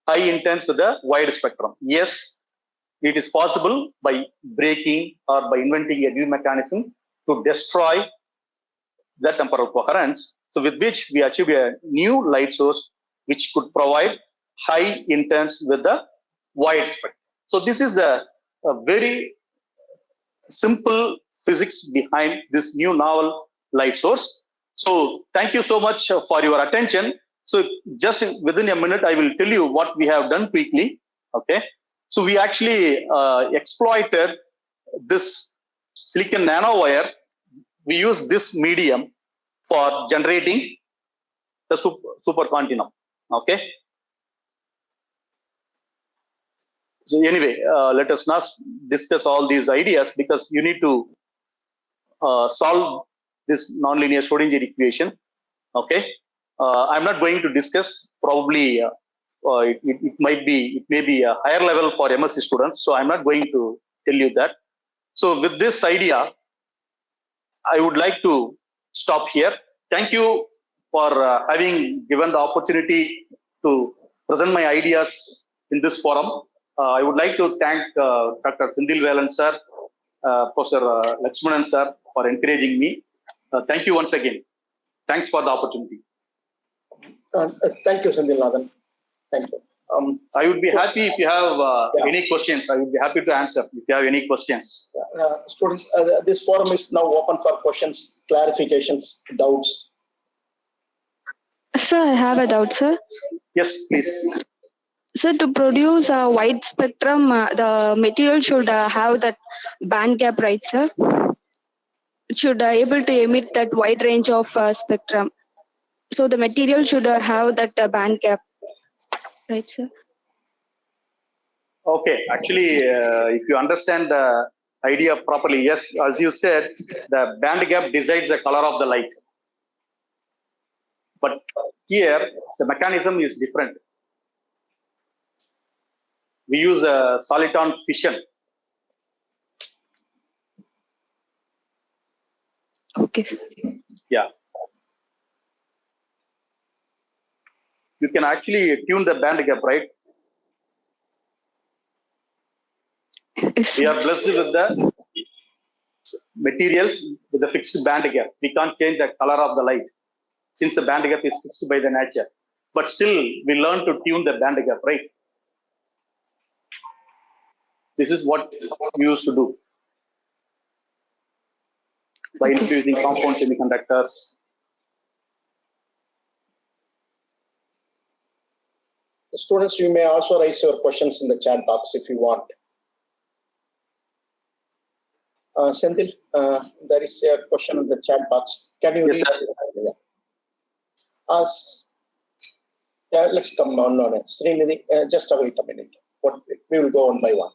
high intense with a wide spectrum? Yes, it is possible by breaking or by inventing a new mechanism to destroy the temporal coherence. So with which we achieve a new light source which could provide high intense with the wide spectrum. So this is the very simple physics behind this new novel light source. So thank you so much for your attention. So just within a minute, I will tell you what we have done quickly. Okay. So we actually exploited this silicon nanowire. We use this medium for generating the supercontinuum. Okay. So anyway, let us not discuss all these ideas because you need to solve this nonlinear Schrodinger equation. Okay. I'm not going to discuss. Probably it may be a higher level for MSc students. So I'm not going to tell you that. So with this idea, I would like to stop here. Thank you for having given the opportunity to present my ideas in this forum. I would like to thank Dr. Senthilnathan sir, Professor Lakshmanan sir for encouraging me. Thank you once again. Thanks for the opportunity. Thank you, Senthilnathan. Thank you. I would be happy if you have any questions. I would be happy to answer if you have any questions. Students, this forum is now open for questions, clarifications, doubts. Sir, I have a doubt, sir. Yes, please. Sir, to produce a wide spectrum, the material should have that band gap, right, sir? It should able to emit that wide range of spectrum. So the material should have that band gap, right, sir? Okay, actually, if you understand the idea properly, yes, as you said, the band gap decides the color of the light. But here, the mechanism is different. We use a soliton fission. Okay, sir. Yeah. You can actually tune the band gap, right? Yes, We are sir. blessed with the materials with a fixed band gap. We can't change the color of the light since the band gap is fixed by the nature. But still, we learn to tune the band gap, right? This is what we used to do by Okay, infusing compound semiconductors. Students, you may also raise your questions in the chat box if you want. Senthil, there is a question in the chat box. Can you Yes, read? sir. Yeah. Let's come on. Srinidhi, just wait a minute. We will go one by one.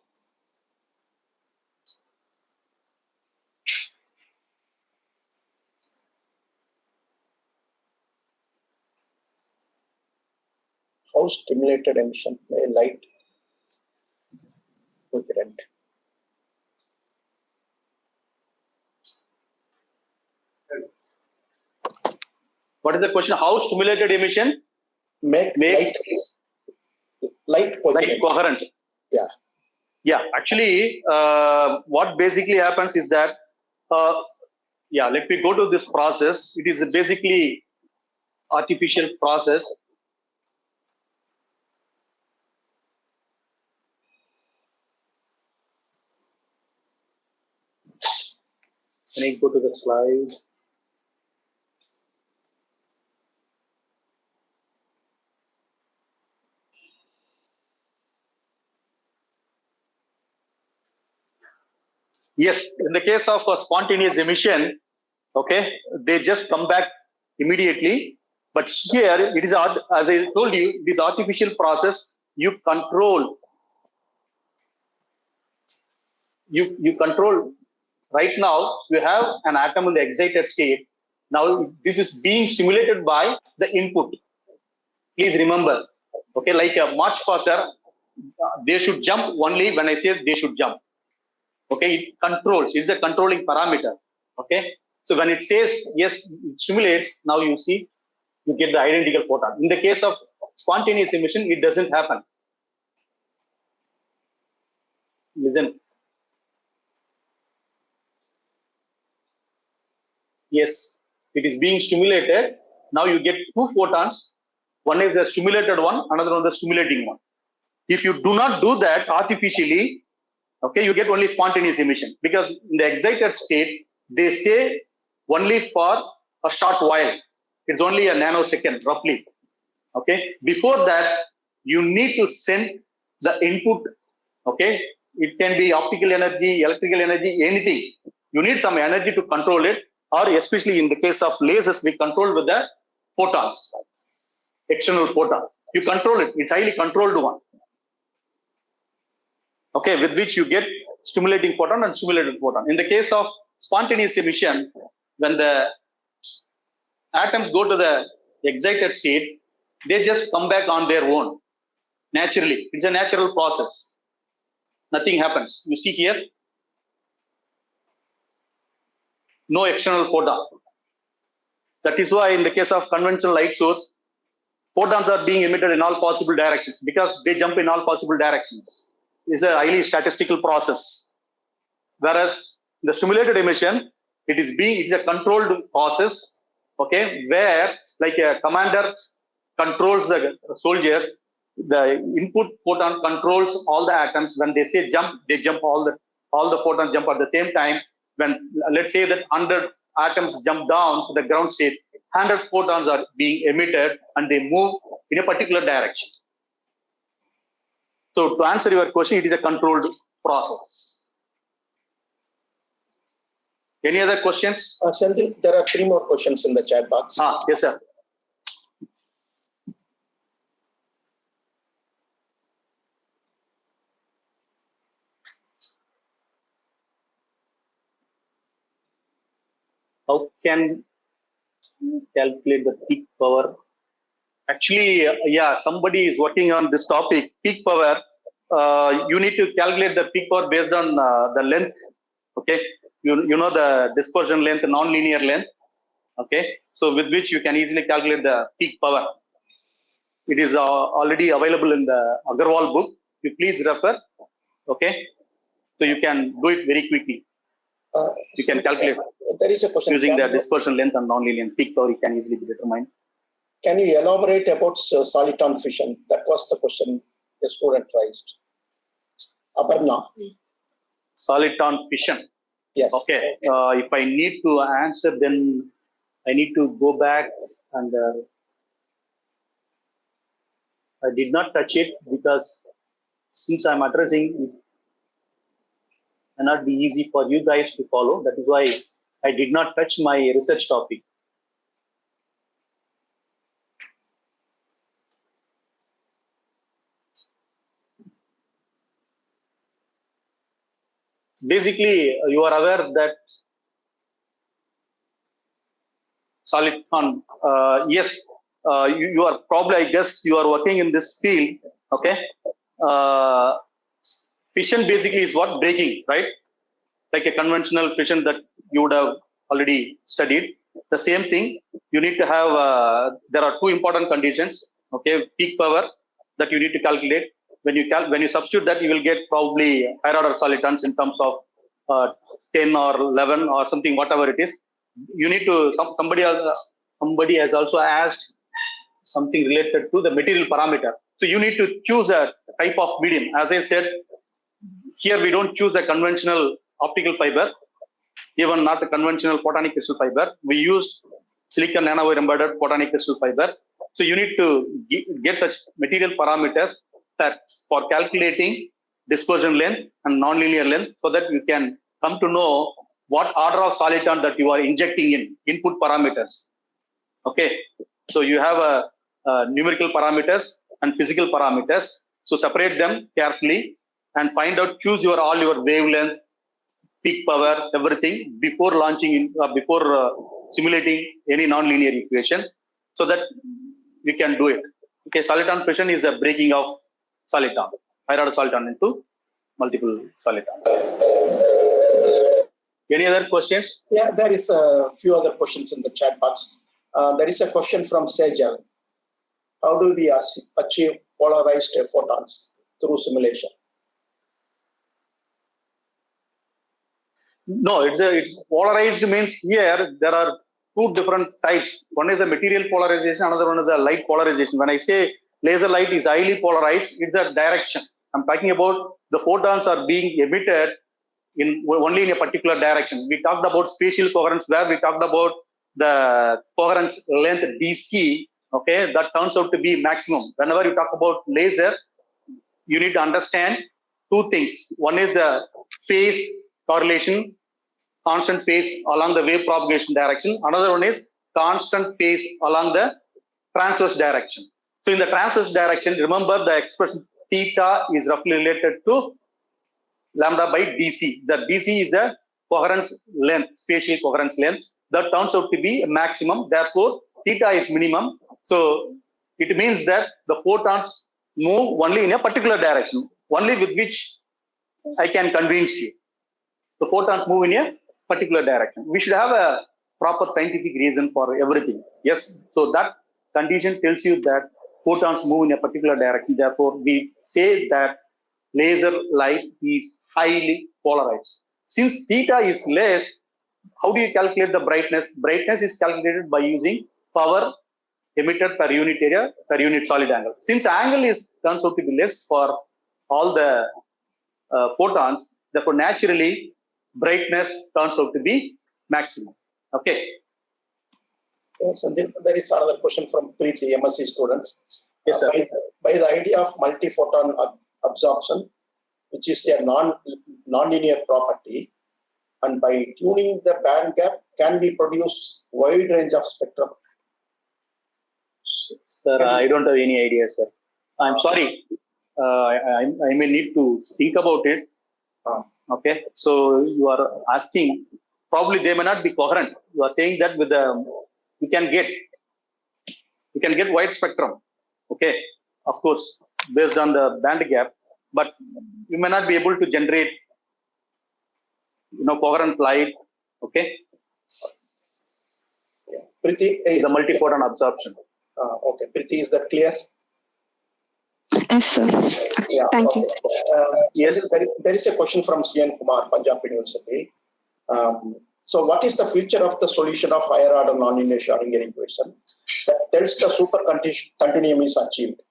How stimulated emission may light coherent? What is the question? How stimulated emission makes light coherent? coherent? Yeah. Yeah, actually, what basically happens is that, let me go to this process. It is basically artificial process. Can I go to the slide? Yes, in the case of a spontaneous emission, okay, they just come back immediately. But here, it is, as I told you, this artificial process, you control. You control. Right now, you have an atom in the excited state. Now, this is being stimulated by the input. Please remember, okay, like a march faster, they should jump only when I say they should jump. Okay, it controls. It's a controlling parameter. Okay, so when it says yes, it stimulates. Now you see, you get the identical photon. In the case of spontaneous emission, it doesn't happen. Listen. Yes, it is being stimulated. Now you get two photons. One is the stimulated one, another one the stimulating one. If you do not do that artificially, okay, you get only spontaneous emission, because in the excited state, they stay only for a short while. It's only a nanosecond, roughly. Okay. Before that, you need to send the input. Okay. It can be optical energy, electrical energy, anything. You need some energy to control it, or especially in the case of lasers, we control with the photons, external photon. You control it. It's highly controlled one. Okay, with which you get stimulating photon and stimulated photon. In the case of spontaneous emission, when the atoms go to the excited state, they just come back on their own naturally. It's a natural process. Nothing happens. You see here, no external photon. That is why in the case of conventional light source, photons are being emitted in all possible directions because they jump in all possible directions. It's a highly statistical process. Whereas the stimulated emission, it's a controlled process, okay, where like a commander controls the soldier, the input photon controls all the atoms. When they say jump, they jump all the photons jump at the same time. When let's say that 100 atoms jump down to the ground state, 100 photons are being emitted and they move in a particular direction. So to answer your question, it is a controlled process. Any other questions? Senthil, there are 3 more questions in the chat box. Yes, sir. How can you calculate the peak power? Actually, yeah, somebody is working on this topic. Peak power, you need to calculate the peak power based on the length. Okay, you know the dispersion length, non-linear length. Okay, so with which you can easily calculate the peak power. It is already available in the Agarwal book. You please refer. Okay, so you can do it very quickly. You can calculate. There is a question. Using the dispersion length and non-linear peak power, it can easily be determined. Can you elaborate about soliton fission? That was the question the student raised. Aparna. Soliton fission. Yes. Okay. If I need to answer, then I need to go back and I did not touch it because since I'm addressing, it may not be easy for you guys to follow. That is why I did not touch my research topic. Basically, you are aware that soliton, yes, you are probably, I guess, you are working in this field. Okay. Fission basically is what? Breaking, right? Like a conventional fission that you would have already studied. The same thing, you need to have, there are 2 important conditions. Okay, peak power that you need to calculate. When you substitute that, you will get probably higher order solitons in terms of 10 or 11 or something, whatever it is. You need to, somebody has also asked something related to the material parameter. So you need to choose a type of medium. As I said, here we don't choose a conventional optical fiber, even not a conventional photonic crystal fiber. We used silicon nanowire embedded photonic crystal fiber. So you need to get such material parameters that for calculating dispersion length and nonlinear length, so that you can come to know what order of soliton that you are injecting in, input parameters. Okay, so you have a numerical parameters and physical parameters. So separate them carefully and find out, choose all your wavelength, peak power, everything before launching, simulating any nonlinear equation, so that you can do it. Okay, soliton fission is a breaking of soliton, higher order soliton into multiple solitons. Any other questions? Yeah, there is a few other questions in the chat box. There is a question from Sejal. How do we achieve polarized photons through simulation? No, it's polarized means here there are 2 different types. One is the material polarization, another one is the light polarization. When I say laser light is highly polarized, it's a direction. I'm talking about the photons are being emitted only in a particular direction. We talked about spatial coherence, where we talked about the coherence length DC Okay, that turns out to be maximum. Whenever you talk about laser, you need to understand two things. One is the phase correlation, constant phase along the wave propagation direction. Another one is constant phase along the transverse direction. So in the transverse direction, remember the expression theta is roughly related to lambda by dc. The dc is the coherence length, spatial coherence length. That turns out to be a maximum. Therefore, theta is minimum. So it means that the photons move only in a particular direction, only with which I can convince you. The photons move in a particular direction. We should have a proper scientific reason for everything. Yes. So that condition tells you that photons move in a particular direction. Therefore, we say that laser light is highly polarized. Since theta is less, how do you calculate the brightness? Brightness is calculated by using power emitted per unit area per unit solid angle. Since angle is turns out to be less for all the photons, therefore naturally brightness turns out to be maximum. Okay. Yes, and then there is another question from Preeti, MSc students. Yes, sir. By the idea of multi-photon absorption, which is a non-linear property, and by tuning the band gap, can we produce wide range of spectrum? Sir, I don't have any idea, sir. I'm sorry. I may need to think about it. Okay. So you are asking, probably they may not be coherent. You are saying that with the you can get wide spectrum. Okay. Of course, based on the band gap, but you may not be able to generate coherent light. Okay. Yeah. Preeti, the multi-photon absorption. Okay, Preeti, is that clear? Yes, sir. Yeah, Thank okay. you. Yes. There is a question from CN Kumar, Punjab University. So what is the future of the solution of higher order nonlinear Schrodinger equation that tells the supercontinuum is achieved?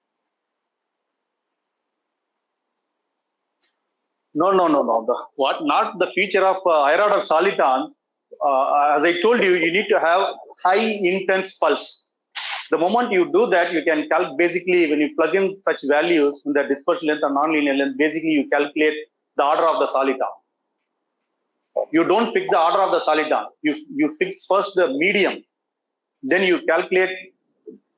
No. Not the feature of higher order soliton. As I told you, you need to have high intense pulse. The moment you do that, you can basically when you plug in such values in the dispersion length or nonlinear length, basically you calculate the order of the soliton. You don't fix the order of the soliton. You fix first the medium, then you calculate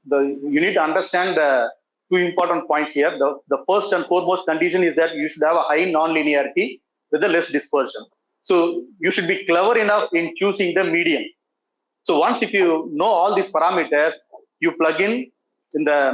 you need to understand the two important points here. The first and foremost condition is that you should have a high nonlinearity with a less dispersion. So you should be clever enough in choosing the medium. So once if you know all these parameters, you plug in the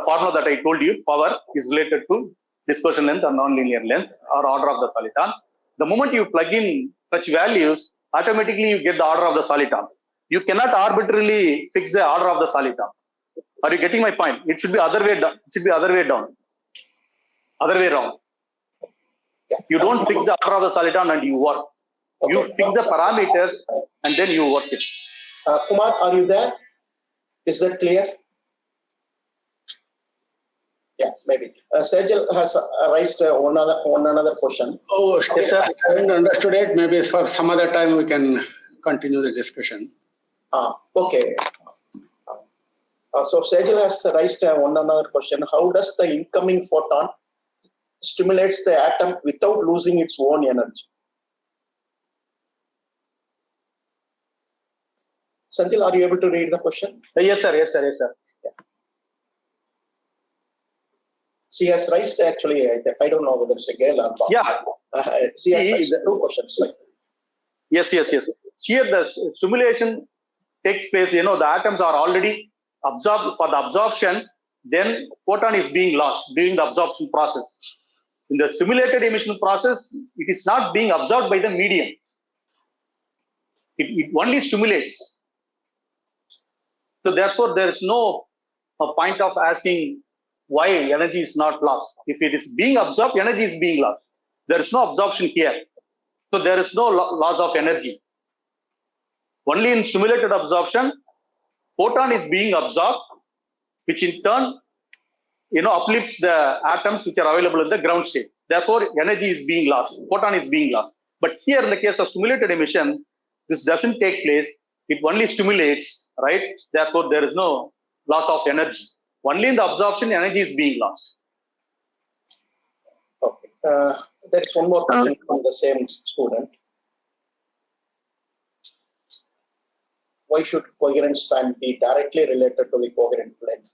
formula that I told you, power is related to dispersion length or nonlinear length or order of the soliton. The moment you plug in such values, automatically you get the order of the soliton. You cannot arbitrarily fix the order of the soliton. Are you getting my point? It should be other way down. It should be other way down. Other way around. You don't fix the order of the soliton and you work. Okay. You fix the parameters and then you work it. Kumar, are you there? Is that clear? Yeah, maybe. Sejal has raised one another question. Oh, yes, sir. I haven't understood it. Maybe for some other time we can continue the discussion. Okay. So Sejal has raised one another question. How does the incoming photon stimulates the atom without losing its own energy? Senthil, are you able to read the question? Yes, sir. Yeah. She has raised actually, I don't know whether it's a girl or not. Yeah. She has raised two questions. Yes. Here the stimulation takes place, the atoms are already absorbed. For the absorption, then photon is being lost during the absorption process. In the stimulated emission process, it is not being absorbed by the medium. It only stimulates. So therefore, there is no point of asking why energy is not lost. If it is being absorbed, energy is being lost. There is no absorption here. So there is no loss of energy. Only in stimulated absorption, photon is being absorbed, which in turn, uplifts the atoms which are available in the ground state. Therefore, energy is being lost. Photon is being lost. But here, in the case of stimulated emission, this doesn't take place. it only stimulates, right? Therefore, there is no loss of energy. Only in the absorption, energy is being lost. Okay. There is one more question from the same student. Why should coherence time be directly related to the coherent length?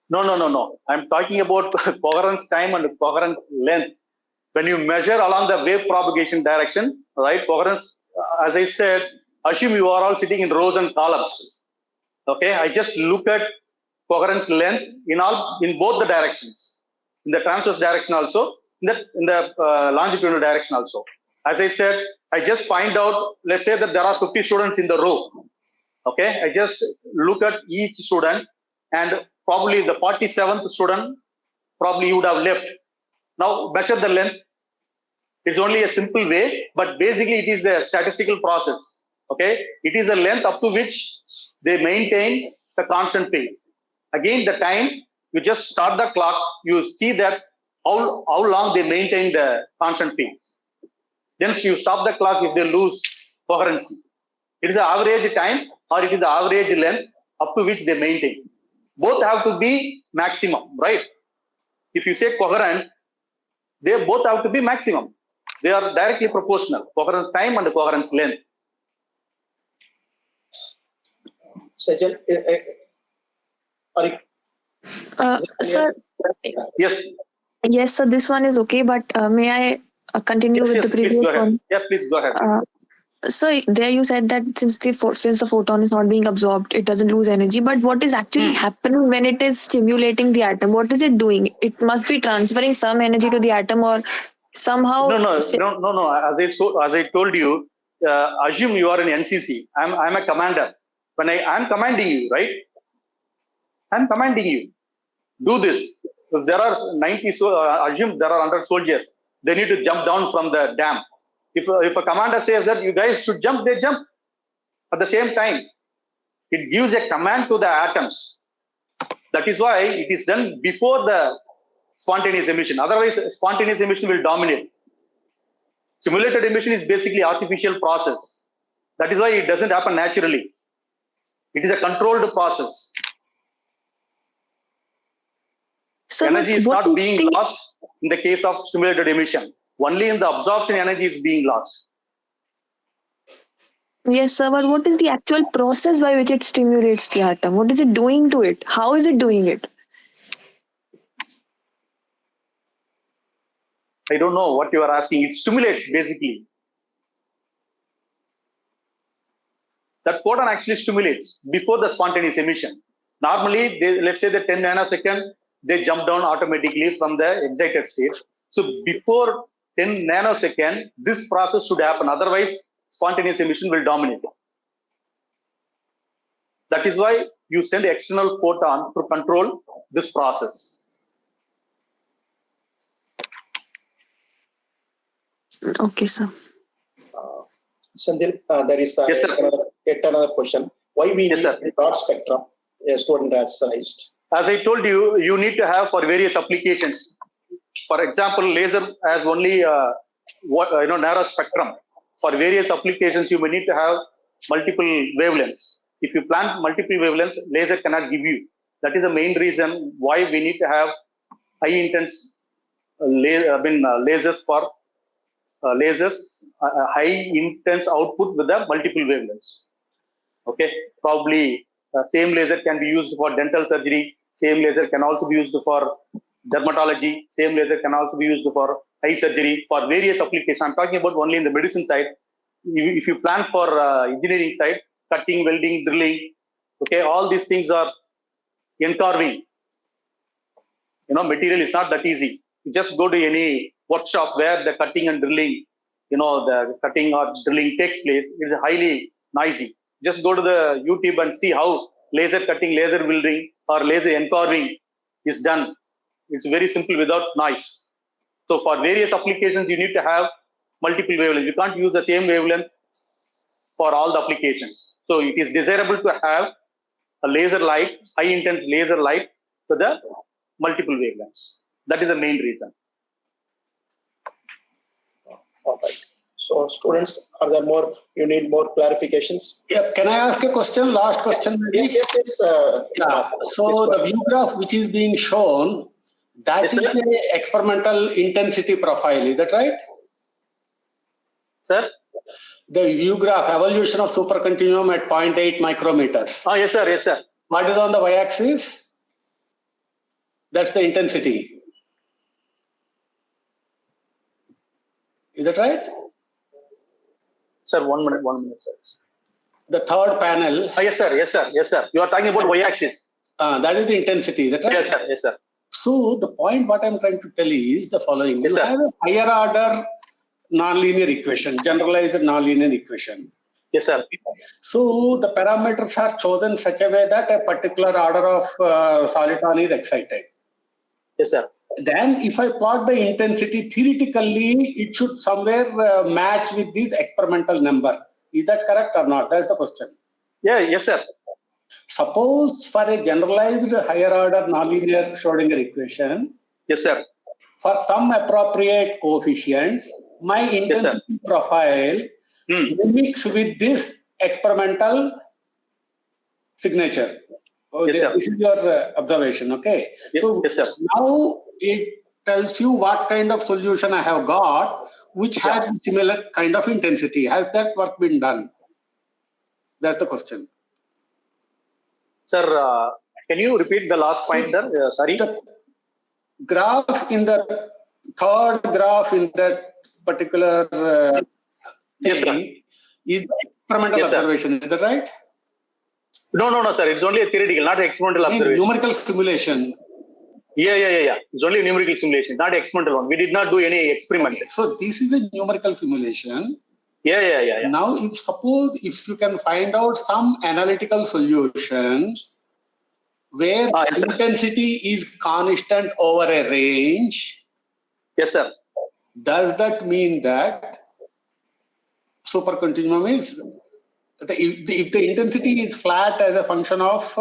No. I'm talking about coherence time and coherent length. When you measure along the wave propagation direction, right? Coherence, as I said, assume you are all sitting in rows and columns. Okay, I just look at coherence length in both the directions, in the transverse direction also, in the longitudinal direction also. As I said, I just find out. Let's say that there are 50 students in the row. Okay, I just look at each student, and probably the 47th student probably would have left. Now measure the length. It's only a simple way, but basically it is the statistical process. Okay, it is a length up to which they maintain the constant phase. Again, the time, you just start the clock, you see that how long they maintain the constant phase. Then you stop the clock if they lose coherency. It is the average time or it is the average length up to which they maintain. Both have to be maximum, right? If you say coherent, they both have to be maximum. They are directly proportional, coherence time and coherence length. Sajal, Sir, Yes. yes, sir, this one is okay, but may I continue with the previous one? Yeah, please go ahead. So there you said that since the photon is not being absorbed, it doesn't lose energy. But what is actually happening when it is stimulating the atom? What is it doing? It must be transferring some energy to the atom or somehow. No. As I told you, assume you are in NCC. I'm a commander. When I'm commanding you, right? I'm commanding you. Do this. If there are 90, assume there are 100 soldiers. They need to jump down from the dam. If a commander says that you guys should jump, they jump. At the same time, it gives a command to the atoms. That is why it is done before the spontaneous emission. Otherwise, spontaneous emission will dominate. Simulated emission is basically artificial process. That is why it doesn't happen naturally. It is a controlled process. So energy is not being lost in the case of stimulated emission. Only in the absorption energy is being lost. Yes, sir, but what is the actual process by which it stimulates the atom? What is it doing to it? How is it doing it? I don't know what you are asking. It stimulates basically. That photon actually stimulates before the spontaneous emission. Normally, let's say the 10 nanosecond, they jump down automatically from the excited state. So before 10 nanosecond, this process should happen. Otherwise, spontaneous emission will dominate. That is why you send external photon to control this process. Okay, sir. Senthil, there is Yes, yet another question. Why we need a broad spectrum? A student has raised. As I told you, you need to have for various applications. For example, laser has only narrow spectrum. For various applications, you may need to have multiple wavelengths. If you plant multiple wavelengths, laser cannot give you. That is the main reason why we need to have high intense lasers for high intense output with the multiple wavelengths. Okay, probably same laser can be used for dental surgery. Same laser can also be used for dermatology. Same laser can also be used for eye surgery, for various applications. I'm talking about only in the medicine side. If you plan for engineering side, cutting, welding, drilling, okay, all these things are encarving. Material is not that easy. You just go to any workshop where the cutting and drilling, the cutting or drilling takes place. It is highly noisy. Just go to the YouTube and see how laser cutting, laser welding, or laser encarving is done. It's very simple without noise. So for various applications, you need to have multiple wavelengths. You can't use the same wavelength for all the applications. So it is desirable to have a laser light, high intense laser light for the multiple wavelengths. That is the main reason. All right. So students, are there more, you need more clarifications? Yeah, can I ask a question? Last question. Maybe? Yes. Yeah. So the view graph which is being shown, that Yes, is sir. the experimental intensity profile. Is that right? Sir? The view graph evolution of supercontinuum at 0.8 micrometers. Yes, sir. Yes, sir. What is on the y-axis? That's the intensity. Is that right? Sir, 1 minute, sir. The third panel. Yes, sir. Yes, sir. Yes, sir. You are talking about y-axis. That is the intensity. Is that right? Yes, sir. Yes, sir. So the point what I'm trying to tell you is the following. Yes, you sir. have a higher order nonlinear equation, generalized nonlinear equation. Yes, sir. So the parameters are chosen such a way that a particular order of soliton is excited. Yes, sir. Then if I plot the intensity, theoretically, it should somewhere match with this experimental number. Is that correct or not? That's the question. Yeah, yes, sir. Suppose for a generalized higher order nonlinear Schrodinger equation, Yes, sir. for some appropriate coefficients, my intensity profile mimics with this experimental signature. Yes, sir. This is your observation, okay? Yes, So yes, sir. now it tells you what kind of solution I have got, which has similar kind of intensity. Has that work been done? That's the question. Sir, can you repeat the last point, sir? Sorry. The graph in the third graph in that particular Yes, sir. thing is experimental Yes, sir. observation. Is that right? No, sir. It's only a theoretical, not experimental observation. Numerical simulation. Yeah. It's only a numerical simulation, not experimental one. We did not do any experiment. Okay. So this is a numerical simulation. Yeah. Now, if you can find out some analytical solution where Yes, sir. intensity is constant over a range, Yes, sir. does that mean that supercontinuum is, if the intensity is flat as a function of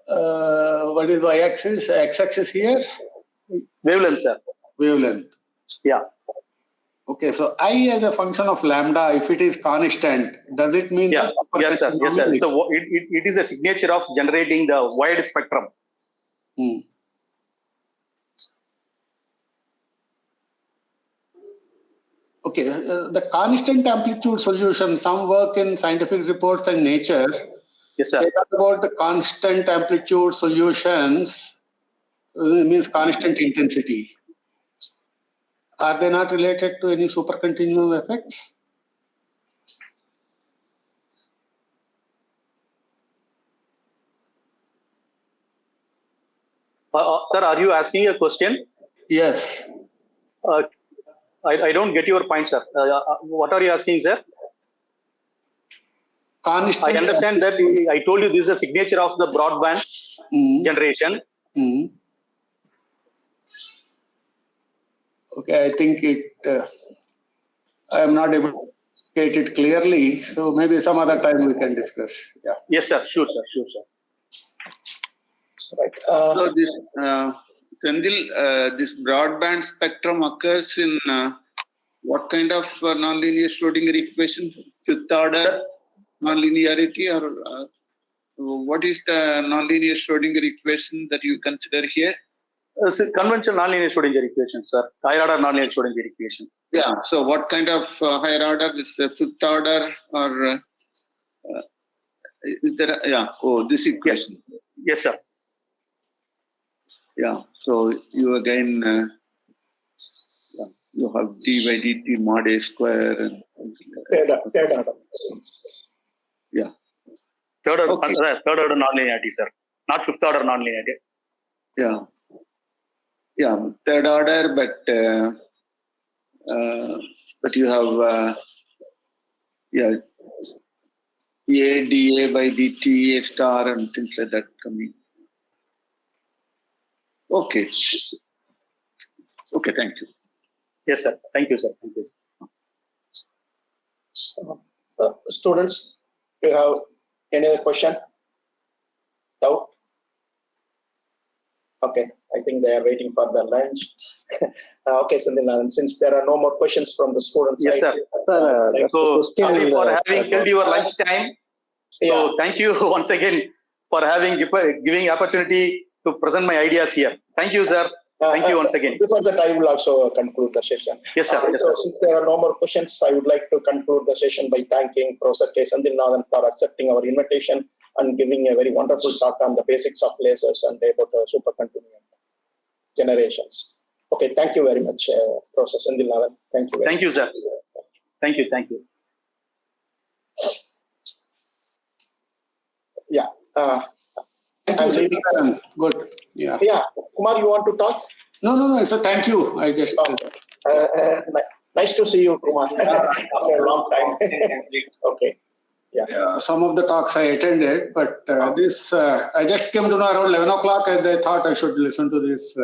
what is y-axis, x-axis here? Wavelength, sir. Wavelength. Yeah. Okay, so I as a function of lambda, if it is constant, does it mean that Yes, sir. Yes, sir. is- So it is a signature of generating the wide spectrum. Okay, the constant amplitude solution, some work in scientific reports and Nature, Yes, sir. they talk about the constant amplitude solutions, means constant intensity. Are they not related to any supercontinuum effects? Sir, are you asking a question? Yes. I don't get your point, sir. What are you asking, sir? Constant. I understand that I told you this is a signature of the broadband generation. Okay, I think I am not able to get it clearly, so maybe some other time we can discuss. Yeah. Yes, sir. Sure, sir. Right. So this Senthil, this broadband spectrum occurs in what kind of nonlinear Schrodinger equation? Fifth order Sir? nonlinearity, or what is the nonlinear Schrodinger equation that you consider here? Conventional nonlinear Schrodinger equation, sir. Higher order nonlinear Schrodinger equation. Yeah. So what kind of higher order? It's the fifth order, or is there? This equation. Yes, sir. Yeah. So you again. You have d by dt mod a square and Third order. yeah. Third order nonlinearity, sir. Not fifth order nonlinearity. Yeah. Third order, but you have a dA by dt, a star, and things like that coming. Okay. Thank you. Yes, sir. Thank you, sir. Students, do you have any other question? Doubt? Okay, I think they are waiting for their lunch. Okay, Senthilnathan, since there are no more questions from the students. Yes, sir. So sorry for having killed your lunch time. So thank you once again for giving opportunity to present my ideas here. Thank you, sir. Thank you once again. Before that, I will also conclude the session. Yes, sir. Yes, So sir. since there are no more questions, I would like to conclude the session by thanking Professor K.Senthilnathan for accepting our invitation and giving a very wonderful talk on the basics of lasers and about the supercontinuum generations. Okay, thank you very much, Professor Senthilnathan. Thank you. Thank you, sir. Thank you. Thank you. Yeah. Thank you, sir. Good. Yeah. Yeah. Kumar, you want to talk? No. It's a thank you. I just. Okay. Nice to see you, Kumar. After a long time. Okay. Yeah. Some of the talks I attended, but this I just came to know around 11 o'clock, and I thought I should listen to this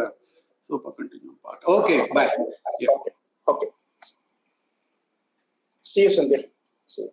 supercontinuum part. Okay, bye. Yeah. Okay. See you, Senthil. See you.